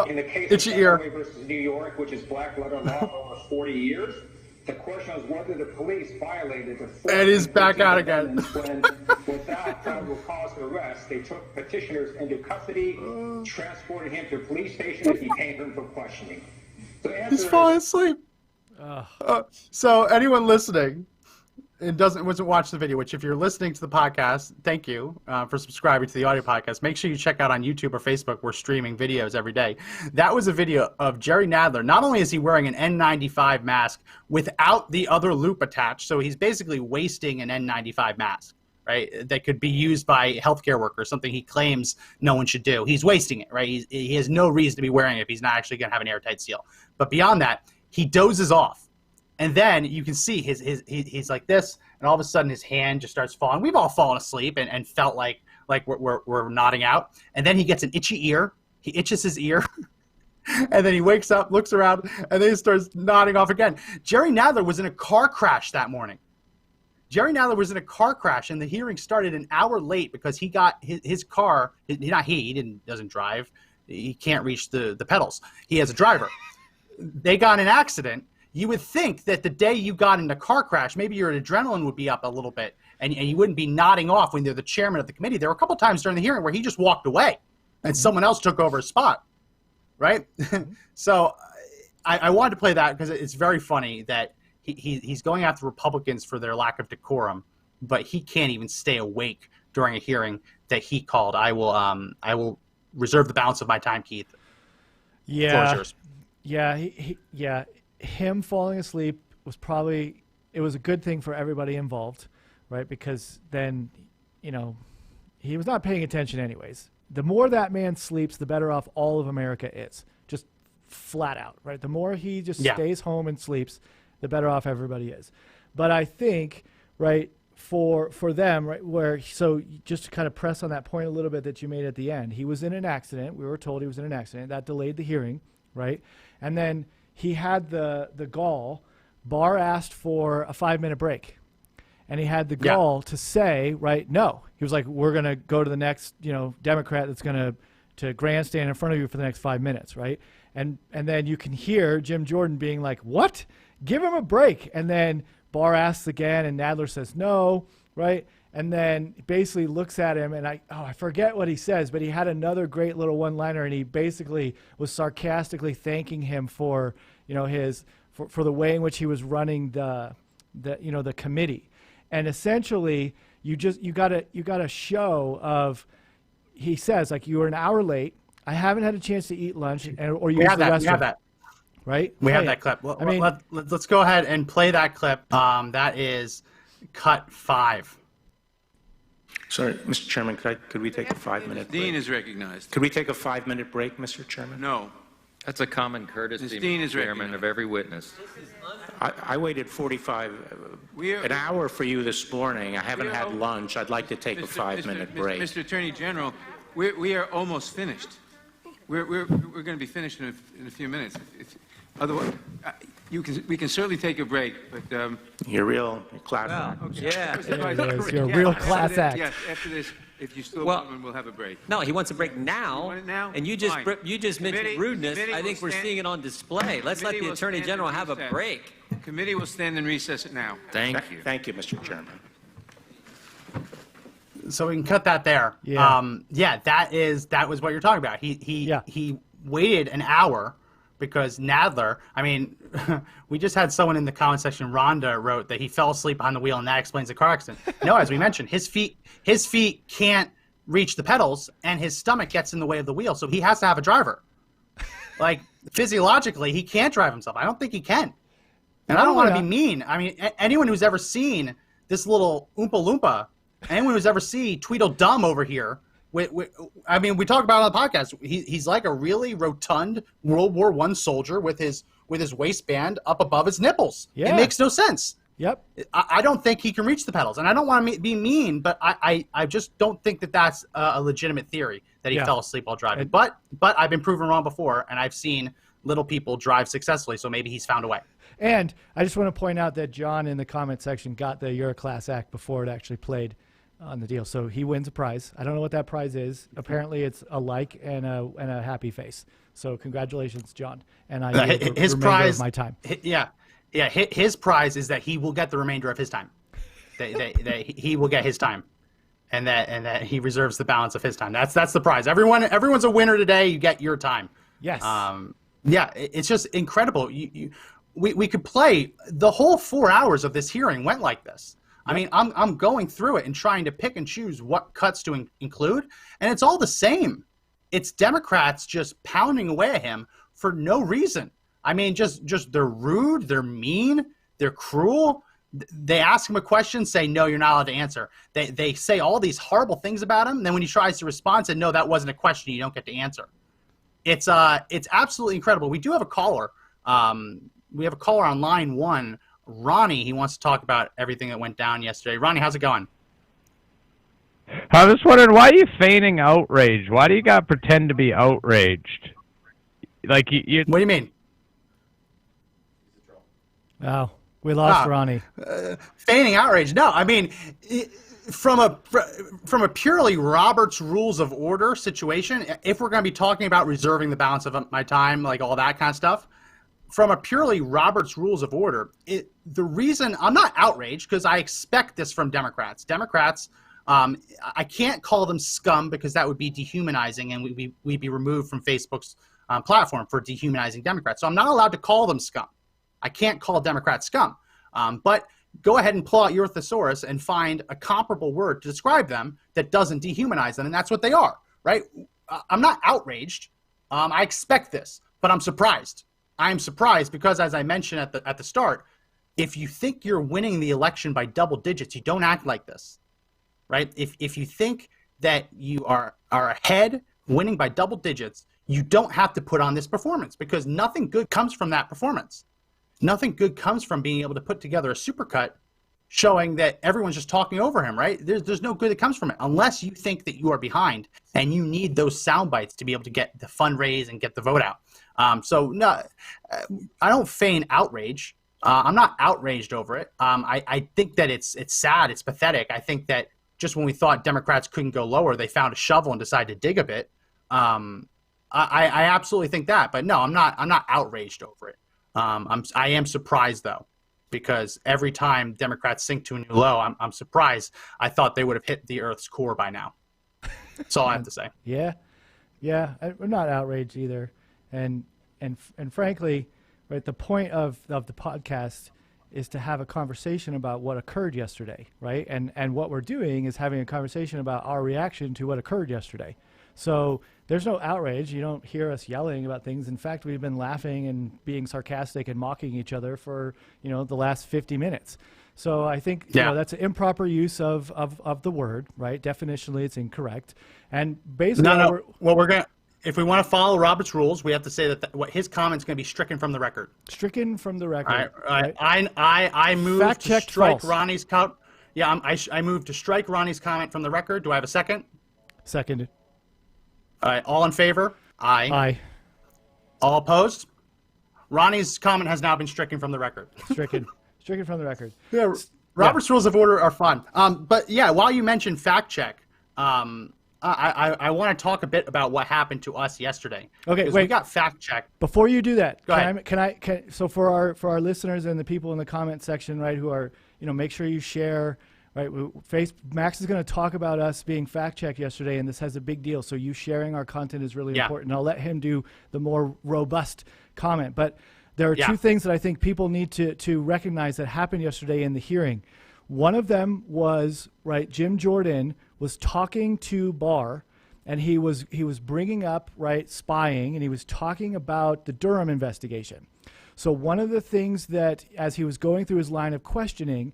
In the case of Illinois versus New York, which is black letter law for over 40 years, the question is whether the police violated the and he's back out again. When, without probable cause of arrest, they took petitioners into custody, transported him to a police station, and detained him for questioning. So he's falling asleep. So anyone listening and wasn't watch the video, which if you're listening to the podcast, thank you for subscribing to the audio podcast. Make sure you check out on YouTube or Facebook. We're streaming videos every day. That was a video of Jerry Nadler. Not only is he wearing an N95 mask without the other loop attached, so he's basically wasting an N95 mask, right? That could be used by healthcare workers, something he claims no one should do. He's wasting it, right? He has no reason to be wearing it if he's not actually going to have an airtight seal. But beyond that, he dozes off. And then you can see he's like this, and all of a sudden his hand just starts falling. We've all fallen asleep and felt like we're nodding out. And then he gets an itchy ear. He itches his ear. And then he wakes up, looks around, and then he starts nodding off again. Jerry Nadler was in a car crash that morning. Jerry Nadler was in a car crash, and the hearing started an hour late because he got his car. He doesn't drive. He can't reach the pedals. He has a driver. They got in an accident. You would think that the day you got in a car crash, maybe your adrenaline would be up a little bit, and you wouldn't be nodding off when you're the chairman of the committee. There were a couple times during the hearing where he just walked away, and someone else took over his spot, right? So I wanted to play that because it's very funny that he's going after Republicans for their lack of decorum, but he can't even stay awake during a hearing that he called. I will reserve the balance of my time, Keith. Yeah, yeah. Him falling asleep was it was a good thing for everybody involved, right? Because then, he was not paying attention anyways. The more that man sleeps, the better off all of America is, just flat out, right? The more he just stays home and sleeps, the better off everybody is. But I think, right, for them, right, so just to kind of press on that point a little bit that you made at the end, he was in an accident. We were told he was in an accident. That delayed the hearing, right? And then he had the gall. Barr asked for a 5-minute break, and he had the gall to say, right, no. He was like, we're going to go to the next, Democrat that's going to grandstand in front of you for the next 5 minutes, right? And then you can hear Jim Jordan being like, what? Give him a break. And then Barr asks again, and Nadler says no, right? And then basically looks at him, and I forget what he says, but he had another great little one-liner, and he basically was sarcastically thanking him for, for the way in which he was running the committee. And essentially, you got a show of, he says, like, you were an hour late. I haven't had a chance to eat lunch or use the restroom. We have that. Right? We have that clip. Well, let's go ahead and play that clip. That is cut 5. Sorry, Mr. Chairman, could we take a 5-minute break? Dean is recognized. Could we take a 5-minute break, Mr. Chairman? No. That's a common courtesy, Mr. Chairman, of every witness. I waited an hour for you this morning. I haven't had lunch. I'd like to take a 5-minute break. Mr. Attorney General, we are almost finished. We're going to be finished in a few minutes. Otherwise, we can certainly take a break, but you're real class act. Yeah, you're a real class act. Yes, after this If you still Well, want, we'll have a break. No, he wants a break now. You want it now? And you just Fine. mentioned rudeness. I think we're seeing it on display. Let's let the Attorney General have a break. Committee will stand in recess now. Thank you. Thank you, Mr. Chairman. So we can cut that there. Yeah. That was what you're talking about. He waited an hour because Nadler, I mean, we just had someone in the comment section, Rhonda, wrote that he fell asleep behind the wheel and that explains the car accident. No, as we mentioned, his feet can't reach the pedals and his stomach gets in the way of the wheel, so he has to have a driver. Like, physiologically, he can't drive himself. I don't think he can. And I don't want to be mean. I mean, anyone who's ever seen this little Oompa Loompa, anyone who's ever seen Tweedledum over here, I mean, we talk about it on the podcast. He's like a really rotund World War I soldier with his waistband up above his nipples. Yeah. It makes no sense. Yep. I don't think he can reach the pedals. And I don't want to be mean, but I just don't think that that's a legitimate theory that he fell asleep while driving. But I've been proven wrong before, and I've seen little people drive successfully, so maybe he's found a way. And I just want to point out that John in the comment section got the You're a Class Act before it actually played on the deal. So he wins a prize. I don't know what that prize is. Apparently it's a like and a happy face. So congratulations, John. And I need his prize of my time. His prize is that he will get the remainder of his time. That he will get his time. And that he reserves the balance of his time. That's the prize. Everyone's a winner today. You get your time. Yes. It's just incredible. We could play the whole 4 hours of this hearing went like this. I mean, I'm going through it and trying to pick and choose what cuts to include, and it's all the same. It's Democrats just pounding away at him for no reason. I mean, just they're rude, they're mean, they're cruel. They ask him a question, say, no, you're not allowed to answer. They say all these horrible things about him, and then when he tries to respond, say, no, that wasn't a question, you don't get to answer. It's absolutely incredible. We do have a caller. We have a caller on line 1. Ronnie, he wants to talk about everything that went down yesterday. Ronnie, how's it going? I was wondering, why are you feigning outrage? Why do you got to pretend to be outraged? Like you. What do you mean? Oh, we lost Ronnie. Feigning outrage? No, I mean, from a purely Robert's Rules of Order situation, if we're going to be talking about reserving the balance of my time, like all that kind of stuff, from a purely Robert's Rules of Order, the reason I'm not outraged, because I expect this from Democrats. Democrats, I can't call them scum because that would be dehumanizing, and we'd be removed from Facebook's platform for dehumanizing Democrats. So I'm not allowed to call them scum. I can't call Democrats scum. But go ahead and pull out your thesaurus and find a comparable word to describe them that doesn't dehumanize them, and that's what they are, right? I'm not outraged. I expect this, but I'm surprised. I'm surprised because, as I mentioned at the start, if you think you're winning the election by double digits, you don't act like this, right? If you think that you are ahead, winning by double digits, you don't have to put on this performance because nothing good comes from that performance. Nothing good comes from being able to put together a supercut showing that everyone's just talking over him, right? There's no good that comes from it unless you think that you are behind and you need those sound bites to be able to get the fundraise and get the vote out. So no, I don't feign outrage. I'm not outraged over it. I think that it's sad. It's pathetic. I think that just when we thought Democrats couldn't go lower, they found a shovel and decided to dig a bit. I absolutely think that, but no, I'm not outraged over it. I am surprised though, because every time Democrats sink to a new low, I'm surprised. I thought they would have hit the Earth's core by now. That's all I have to say. Yeah, I'm not outraged either. And frankly, right, the point of the podcast is to have a conversation about what occurred yesterday, right? And what we're doing is having a conversation about our reaction to what occurred yesterday. So there's no outrage. You don't hear us yelling about things. In fact, we've been laughing and being sarcastic and mocking each other for, the last 50 minutes. So I think that's an improper use of the word, right? Definitionally, it's incorrect. And basically, if we want to follow Robert's rules, we have to say that what his comment's going to be stricken from the record. Stricken from the record. Right. I moved to strike Ronnie's comment. Yeah, I moved to strike Ronnie's comment from the record. Do I have a second? Seconded. All right. All in favor? Aye. Aye. All opposed? Ronnie's comment has now been stricken from the record. Stricken from the record. Yeah. Robert's Rules of Order are fun. But yeah, while you mentioned fact check, I want to talk a bit about what happened to us yesterday. Okay, wait. We got fact checked. Before you do that, Go ahead. So for our listeners and the people in the comment section, right, who are, make sure you share. Right, Max is going to talk about us being fact-checked yesterday, and this has a big deal. So you sharing our content is really important. I'll let him do the more robust comment. But there are two things that I think people need to recognize that happened yesterday in the hearing. One of them was, right, Jim Jordan was talking to Barr, and he was bringing up, right, spying, and he was talking about the Durham investigation. So one of the things that, as he was going through his line of questioning,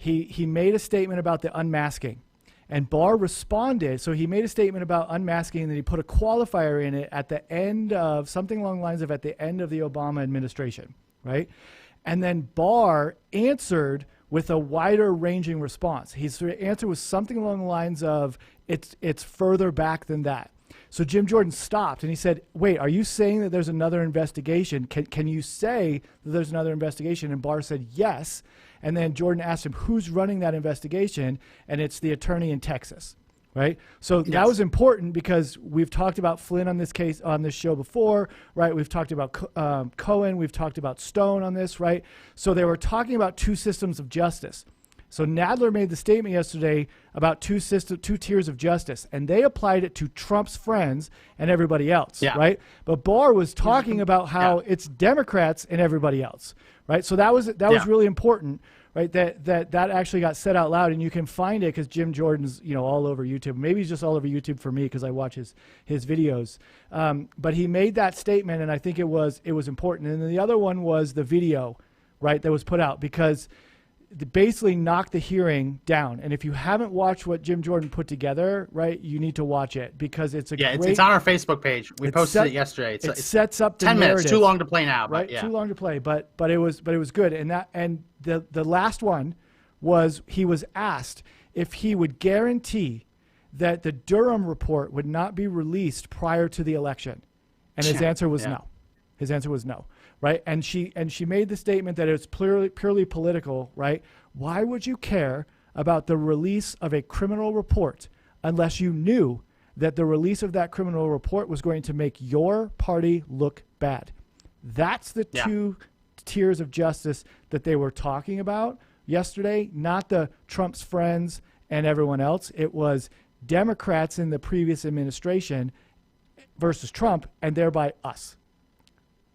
he made a statement about the unmasking, and Barr responded. So he made a statement about unmasking, and then he put a qualifier in it at the end of something along the lines of at the end of the Obama administration, right? And then Barr answered with a wider ranging response. His answer was something along the lines of it's further back than that. So Jim Jordan stopped and he said, wait, are you saying that there's another investigation? Can you say that there's another investigation? And Barr said yes. And then Jordan asked him, who's running that investigation? And it's the attorney in Texas, right? So that was important because we've talked about Flynn on this case, on this show before, right? We've talked about Cohen. We've talked about Stone on this, right? So they were talking about two systems of justice. So Nadler made the statement yesterday about two tiers of justice, and they applied it to Trump's friends and everybody else, right? But Barr was talking about how it's Democrats and everybody else, right? So that was really important, right? That actually got said out loud, and you can find it because Jim Jordan's all over YouTube. Maybe he's just all over YouTube for me because I watch his videos. But he made that statement, and I think it was important. And then the other one was the video, right, that was put out because basically knocked the hearing down. And if you haven't watched what Jim Jordan put together, right, you need to watch it because it's it's on our Facebook page. We posted it yesterday. It sets up the 10 minutes. narrative. Too long to play now, right? Too long to play, but it was good. And the last one was he was asked if he would guarantee that the Durham report would not be released prior to the election, and his answer was no. His answer was no. Right, and she made the statement that it's purely political, right? Why would you care about the release of a criminal report unless you knew that the release of that criminal report was going to make your party look bad? That's the two tiers of justice that they were talking about yesterday, not the Trump's friends and everyone else. It was Democrats in the previous administration versus Trump, and thereby us.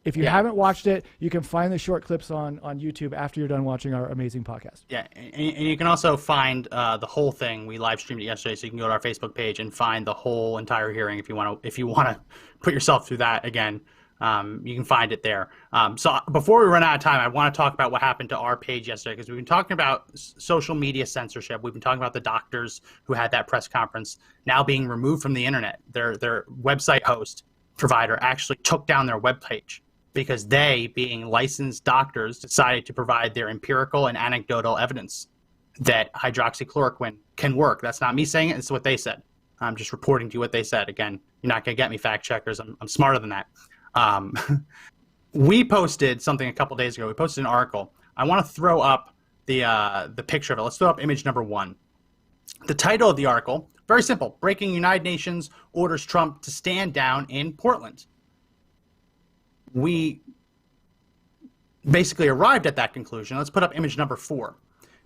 If you haven't watched it, you can find the short clips on YouTube after you're done watching our amazing podcast. Yeah, and you can also find the whole thing. We live streamed it yesterday, so you can go to our Facebook page and find the whole entire hearing if you want to put yourself through that again. You can find it there. So before we run out of time, I want to talk about what happened to our page yesterday because we've been talking about social media censorship. We've been talking about the doctors who had that press conference now being removed from the internet. Their website host provider actually took down their webpage because they, being licensed doctors, decided to provide their empirical and anecdotal evidence that hydroxychloroquine can work. That's not me saying it. It's what they said. I'm just reporting to you what they said. Again, you're not going to get me fact checkers. I'm smarter than that. We posted something a couple days ago. We posted an article. I want to throw up the picture of it. Let's throw up image number 1. The title of the article, very simple. Breaking United Nations orders Trump to stand down in Portland. We basically arrived at that conclusion. Let's put up image number 4,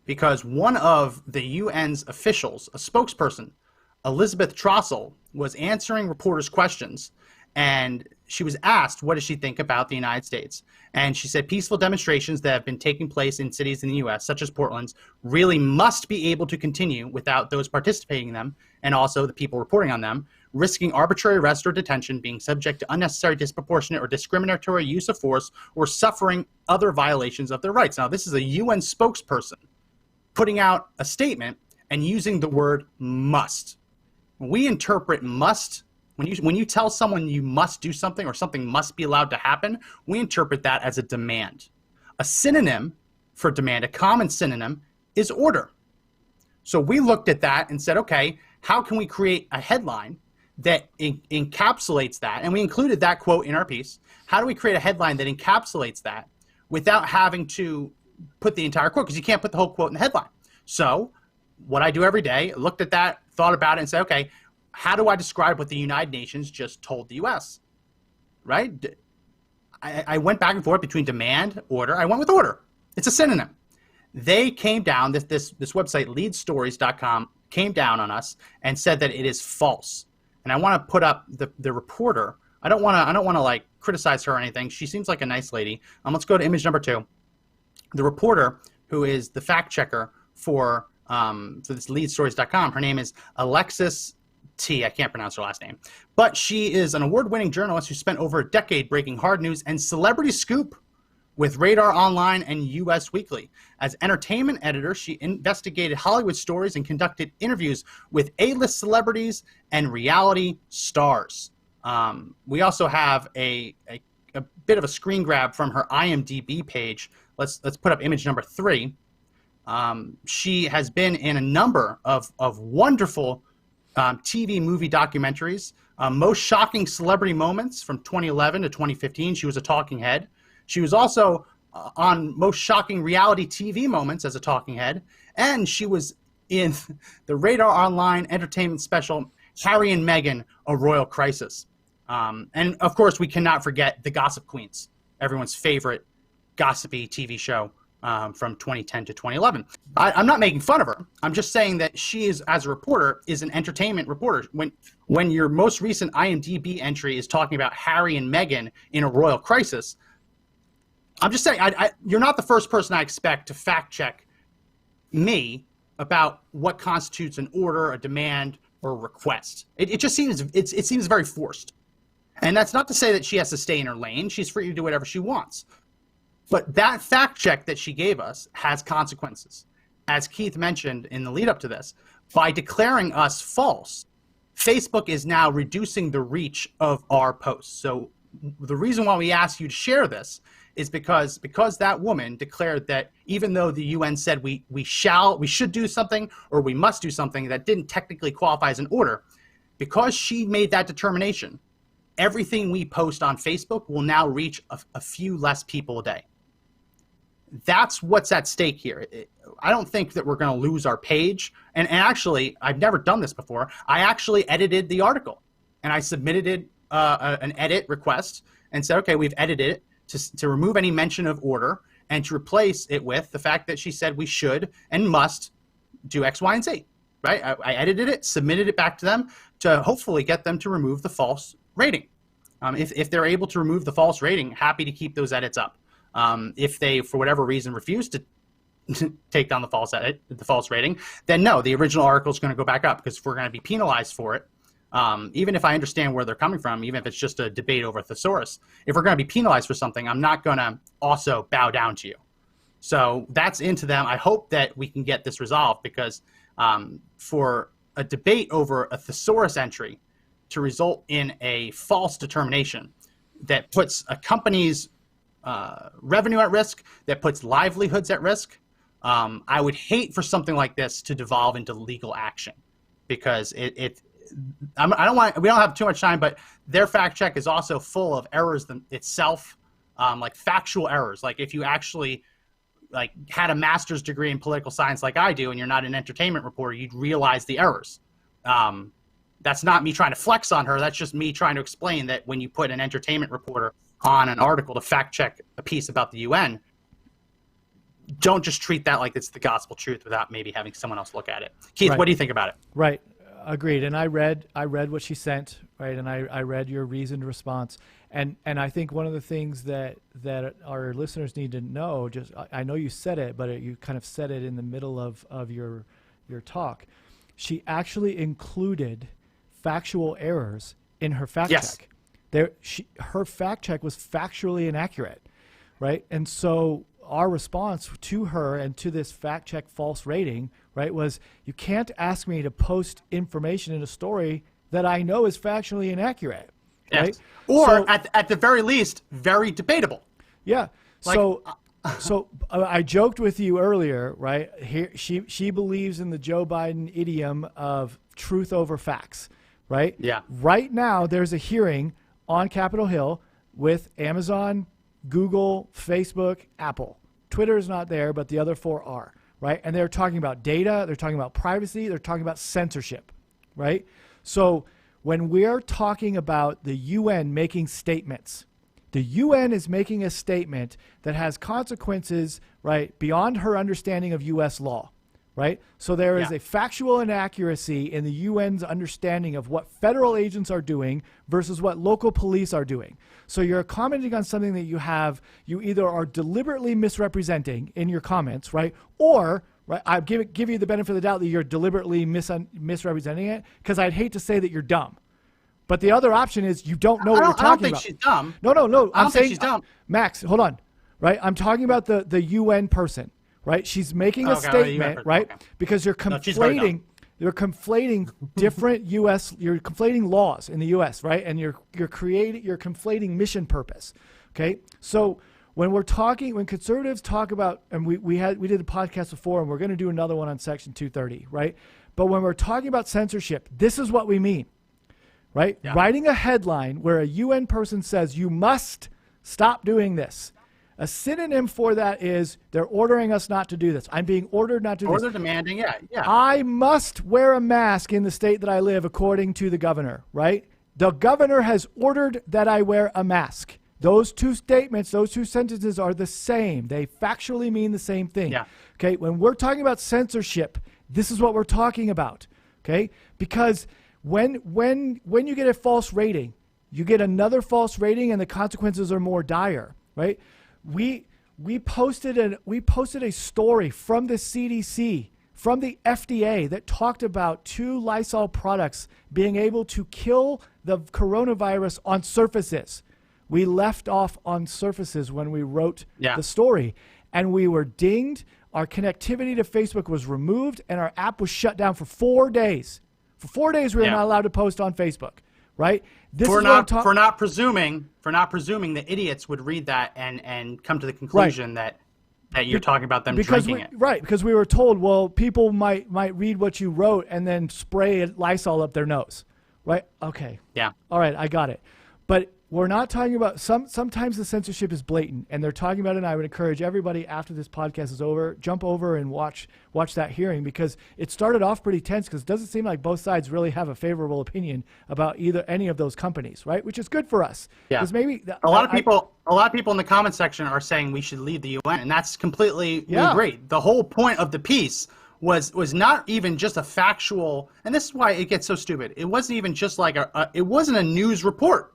because one of the UN's officials, a spokesperson, Elizabeth Trossel, was answering reporters' questions, and she was asked, what does she think about the United States? And she said peaceful demonstrations that have been taking place in cities in the U.S., such as Portland's, really must be able to continue without those participating in them, and also the people reporting on them, risking arbitrary arrest or detention, being subject to unnecessary, disproportionate, or discriminatory use of force, or suffering other violations of their rights. Now, this is a UN spokesperson putting out a statement and using the word must. We interpret must, when you tell someone you must do something or something must be allowed to happen, we interpret that as a demand. A synonym for demand, a common synonym, is order. So we looked at that and said, okay, how can we create a headline that encapsulates that? And we included that quote in our piece. How do we create a headline that encapsulates that without having to put the entire quote? Because you can't put the whole quote in the headline. So what I do every day, looked at that, thought about it, and said, okay, how do I describe what the United Nations just told the U.S.? Right? I went back and forth between demand, order. I went with order. It's a synonym. They came down, this website, leadstories.com, came down on us and said that it is false. And I want to put up the reporter. I don't want to like criticize her or anything. She seems like a nice lady. Let's go to image number 2. The reporter, who is the fact checker for this leadstories.com, her name is Alexis T. I can't pronounce her last name. But she is an award-winning journalist who spent over a decade breaking hard news and celebrity scoop with Radar Online and U.S. Weekly. As entertainment editor, she investigated Hollywood stories and conducted interviews with A-list celebrities and reality stars. We also have a bit of a screen grab from her IMDb page. Let's put up image number 3. She has been in a number of wonderful TV movie documentaries. Most shocking celebrity moments from 2011 to 2015. She was a talking head. She was also on most shocking reality TV moments as a talking head. And she was in the Radar Online entertainment special, Harry and Meghan, A Royal Crisis. And of course, we cannot forget the Gossip Queens, everyone's favorite gossipy TV show from 2010 to 2011. I'm not making fun of her. I'm just saying that she is, as a reporter, is an entertainment reporter. When your most recent IMDb entry is talking about Harry and Meghan in A Royal Crisis, I'm just saying, you're not the first person I expect to fact check me about what constitutes an order, a demand, or a request. It just seems it seems very forced. And that's not to say that she has to stay in her lane. She's free to do whatever she wants. But that fact check that she gave us has consequences. As Keith mentioned in the lead up to this, by declaring us false, Facebook is now reducing the reach of our posts. So the reason why we ask you to share this is because that woman declared that even though the UN said we should do something or we must do something that didn't technically qualify as an order, because she made that determination, everything we post on Facebook will now reach a few less people a day. That's what's at stake here. I don't think that we're going to lose our page. And actually, I've never done this before. I actually edited the article, and I submitted an edit request and said, okay, we've edited it to remove any mention of order and to replace it with the fact that she said we should and must do X, Y, and Z. Right? I edited it, submitted it back to them to hopefully get them to remove the false rating. If they're able to remove the false rating, happy to keep those edits up. If they, for whatever reason, refuse to take down the false rating, then no, the original article is going to go back up because we're going to be penalized for it. Even if I understand where they're coming from, even if it's just a debate over a thesaurus, if we're going to be penalized for something, I'm not going to also bow down to you. So that's into them. I hope that we can get this resolved because for a debate over a thesaurus entry to result in a false determination that puts a company's revenue at risk, that puts livelihoods at risk, I would hate for something like this to devolve into legal action because we don't have too much time, but their fact check is also full of errors itself, like factual errors. Like if you actually like had a master's degree in political science like I do and you're not an entertainment reporter, you'd realize the errors. That's not me trying to flex on her. That's just me trying to explain that when you put an entertainment reporter on an article to fact check a piece about the UN, don't just treat that like it's the gospel truth without maybe having someone else look at it. Keith, Right. What do you think about it? Right. Agreed. And I read what she sent, right? And I read your reasoned response. And I think one of the things that our listeners need to know, just I know you said it, but you kind of said it in the middle of your talk. She actually included factual errors in her fact check. Her fact check was factually inaccurate, right? And so our response to her and to this fact check false rating, right, was you can't ask me to post information in a story that I know is factually inaccurate, right? Yes. Or at the very least, very debatable. Yeah. Like, So I joked with you earlier, right? Here, she believes in the Joe Biden idiom of truth over facts, right? Yeah. Right now, there's a hearing on Capitol Hill with Amazon, Google, Facebook, Apple. Twitter is not there, but the other four are, right? And they're talking about data, they're talking about privacy, they're talking about censorship, right? So when we're talking about the UN making statements, the UN is making a statement that has consequences, right, beyond her understanding of U.S. law, right? So there is a factual inaccuracy in the UN's understanding of what federal agents are doing versus what local police are doing. So you're commenting on something that you either are deliberately misrepresenting in your comments, right? Or, right, I give you the benefit of the doubt that you're deliberately misrepresenting it, because I'd hate to say that you're dumb. But the other option is you don't know what you're talking about. I don't think she's dumb. No. I'm saying she's dumb. Max, hold on, right? I'm talking about the UN person, right? She's making a statement, right? Okay. Because you're conflating different you're conflating laws in the US, right? And you're conflating mission purpose. Okay? So when conservatives talk about, and we did a podcast before, and we're going to do another one on Section 230, right? But when we're talking about censorship, this is what we mean. Right? Yeah. Writing a headline where a UN person says you must stop doing this. A synonym for that is they're ordering us not to do this. I'm being ordered not to do this. Order demanding, yeah. I must wear a mask in the state that I live according to the governor, right? The governor has ordered that I wear a mask. Those two statements, those two sentences are the same. They factually mean the same thing. Yeah. Okay, when we're talking about censorship, this is what we're talking about. Okay? Because when you get a false rating, you get another false rating, and the consequences are more dire, right? We posted a story from the CDC, from the FDA, that talked about 2 Lysol products being able to kill the coronavirus on surfaces. We left off on surfaces when we wrote the story, and we were dinged. Our connectivity to Facebook was removed, and our app was shut down for 4 days. For 4 days, we were not allowed to post on Facebook, right? For not presuming that idiots would read that and come to the conclusion that you're talking about them drinking it. Right, because we were told, well, people might read what you wrote and then spray Lysol up their nose, right? Okay. Yeah. All right, I got it. But we're not talking about sometimes the censorship is blatant, and they're talking about it. And I would encourage everybody, after this podcast is over, jump over and watch that hearing, because it started off pretty tense, because it doesn't seem like both sides really have a favorable opinion about any of those companies, right? Which is good for us. Yeah. Because maybe a lot of people in the comment section are saying we should leave the UN, and that's completely great. The whole point of the piece was not even just a factual, and this is why it gets so stupid. It wasn't even just like it wasn't a news report.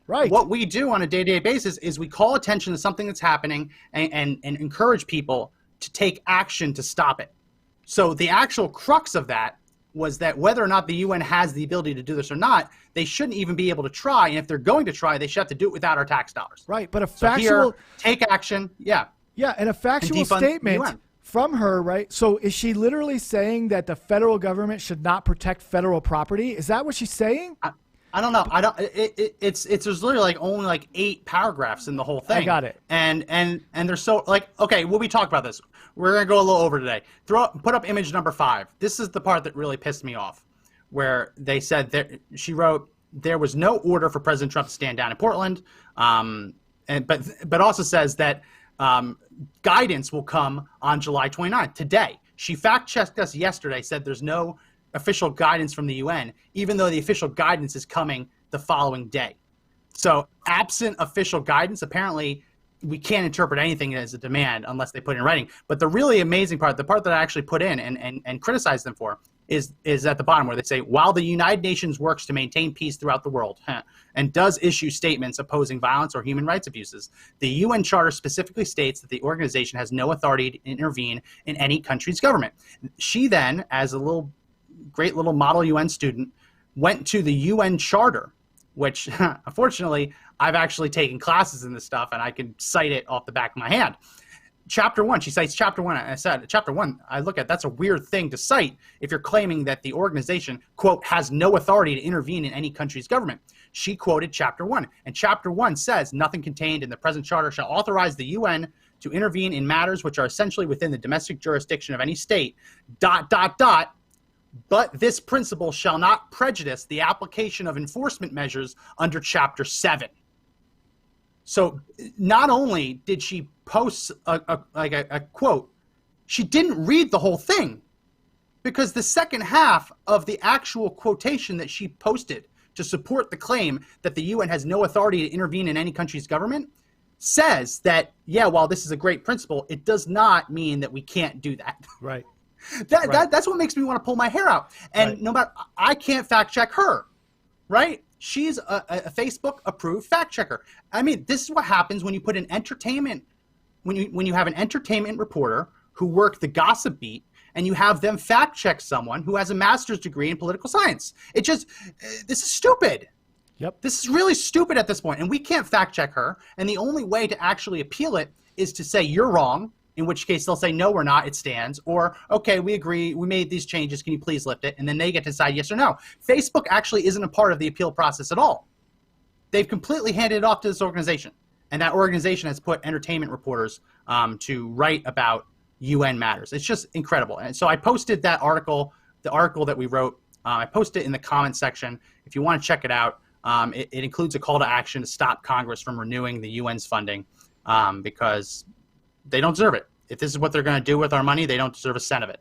Right. What we do on a day-to-day basis is we call attention to something that's happening and encourage people to take action to stop it. So the actual crux of that was that whether or not the UN has the ability to do this or not, they shouldn't even be able to try. And if they're going to try, they should have to do it without our tax dollars. Right. But take action. Yeah. Yeah. And a factual statement from her, right? So is she literally saying that the federal government should not protect federal property? Is that what she's saying? I don't know. It's there's literally like only like 8 paragraphs in the whole thing. I got it. And they're so like, okay, we talk about this. We're gonna go a little over today. Put up image number 5. This is the part that really pissed me off, where they said that she wrote there was no order for President Trump to stand down in Portland, but also says that guidance will come on July 29th, today. She fact-checked us yesterday, said there's no official guidance from the UN, even though the official guidance is coming the following day. So absent official guidance, apparently we can't interpret anything as a demand unless they put it in writing. But the really amazing part, the part that I actually put in and criticize them for, is at the bottom, where they say, while the United Nations works to maintain peace throughout the world and does issue statements opposing violence or human rights abuses, the UN Charter specifically states that the organization has no authority to intervene in any country's government. She then, as a great little model UN student, went to the UN Charter, which unfortunately I've actually taken classes in this stuff and I can cite it off the back of my hand. Chapter 1, she cites Chapter 1. I said, Chapter 1, I look at, that's a weird thing to cite if you're claiming that the organization, quote, has no authority to intervene in any country's government. She quoted Chapter 1, and Chapter 1 says, nothing contained in the present charter shall authorize the UN to intervene in matters which are essentially within the domestic jurisdiction of any state, ... But this principle shall not prejudice the application of enforcement measures under Chapter 7. So not only did she post a quote she didn't read the whole thing, because the second half of the actual quotation that she posted to support the claim that the UN has no authority to intervene in any country's government says that, yeah, while this is a great principle, it does not mean that we can't do that. Right. That's what makes me want to pull my hair out. And no matter, I can't fact check her, right? She's a Facebook approved fact checker. I mean, this is what happens when you put an entertainment, when you have an entertainment reporter who work the gossip beat, and you have them fact check someone who has a master's degree in political science. This is stupid. Yep. This is really stupid at this point, and we can't fact check her. And the only way to actually appeal it is to say you're wrong, in which case they'll say, no, we're not, it stands. Or, okay, we agree, we made these changes, can you please lift it? And then they get to decide yes or no. Facebook actually isn't a part of the appeal process at all. They've completely handed it off to this organization. And that organization has put entertainment reporters to write about UN matters. It's just incredible. And so I posted that article, the article that we wrote, I posted it in the comment section. If you want to check it out, it includes a call to action to stop Congress from renewing the UN's funding because they don't deserve it. If this is what they're going to do with our money, they don't deserve a cent of it.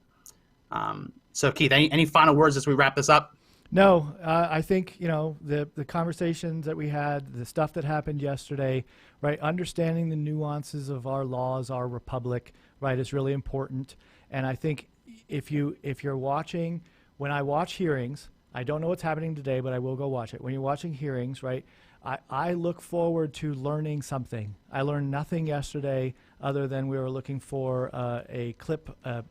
So Keith, any final words as we wrap this up? No, I think, the conversations that we had, the stuff that happened yesterday, right, understanding the nuances of our laws, our republic, right, is really important. And I think if you're watching, when I watch hearings, I don't know what's happening today, but I will go watch it. When you're watching hearings, right, I look forward to learning something. I learned nothing yesterday other than we were looking for a clip, a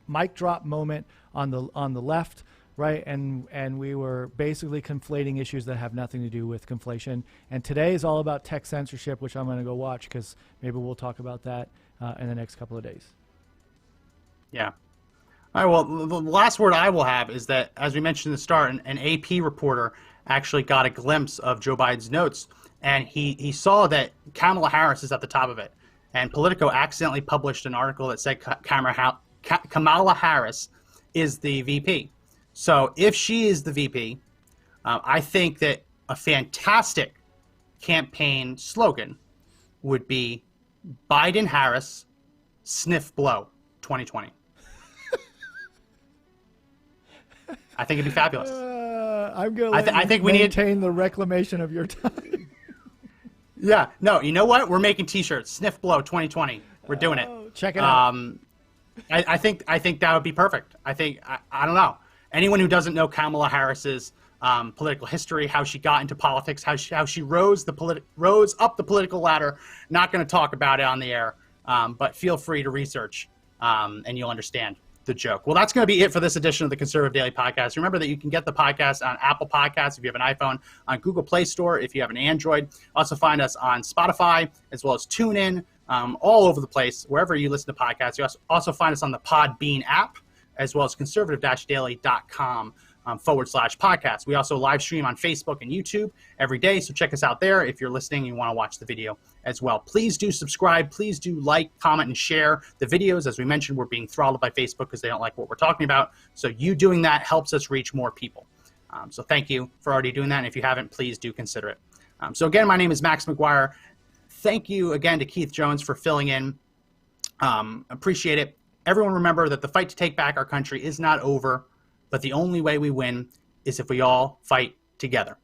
mic drop moment on the left, right, and we were basically conflating issues that have nothing to do with conflation. And today is all about tech censorship, which I'm going to go watch because maybe we'll talk about that in the next couple of days. Yeah. All right, well, the last word I will have is that, as we mentioned at the start, an AP reporter actually got a glimpse of Joe Biden's notes, and he saw that Kamala Harris is at the top of it. And Politico accidentally published an article that said Kamala Harris is the VP. So if she is the VP, I think that a fantastic campaign slogan would be Biden-Harris, sniff blow 2020. I think it'd be fabulous. I'm going to maintain the reclamation of your time. Yeah. No, you know what? We're making T-shirts. Sniff blow 2020. We're doing it. Check it out. I think that would be perfect. I don't know. Anyone who doesn't know Kamala Harris's political history, how she got into politics, how she rose up the political ladder, not going to talk about it on the air, but feel free to research and you'll understand the joke. Well, that's going to be it for this edition of the Conservative Daily Podcast. Remember that you can get the podcast on Apple Podcasts if you have an iPhone, on Google Play Store if you have an Android. Also find us on Spotify as well as TuneIn, all over the place, wherever you listen to podcasts. You also find us on the Podbean app as well as conservative-daily.com /podcast. We also live stream on Facebook and YouTube every day, so check us out there if you're listening and you want to watch the video as well. Please do subscribe. Please do like, comment, and share the videos. As we mentioned, we're being throttled by Facebook because they don't like what we're talking about. So you doing that helps us reach more people. So thank you for already doing that. And if you haven't, please do consider it. So again, my name is Max McGuire. Thank you again to Keith Jones for filling in. Appreciate it. Everyone remember that the fight to take back our country is not over, but the only way we win is if we all fight together.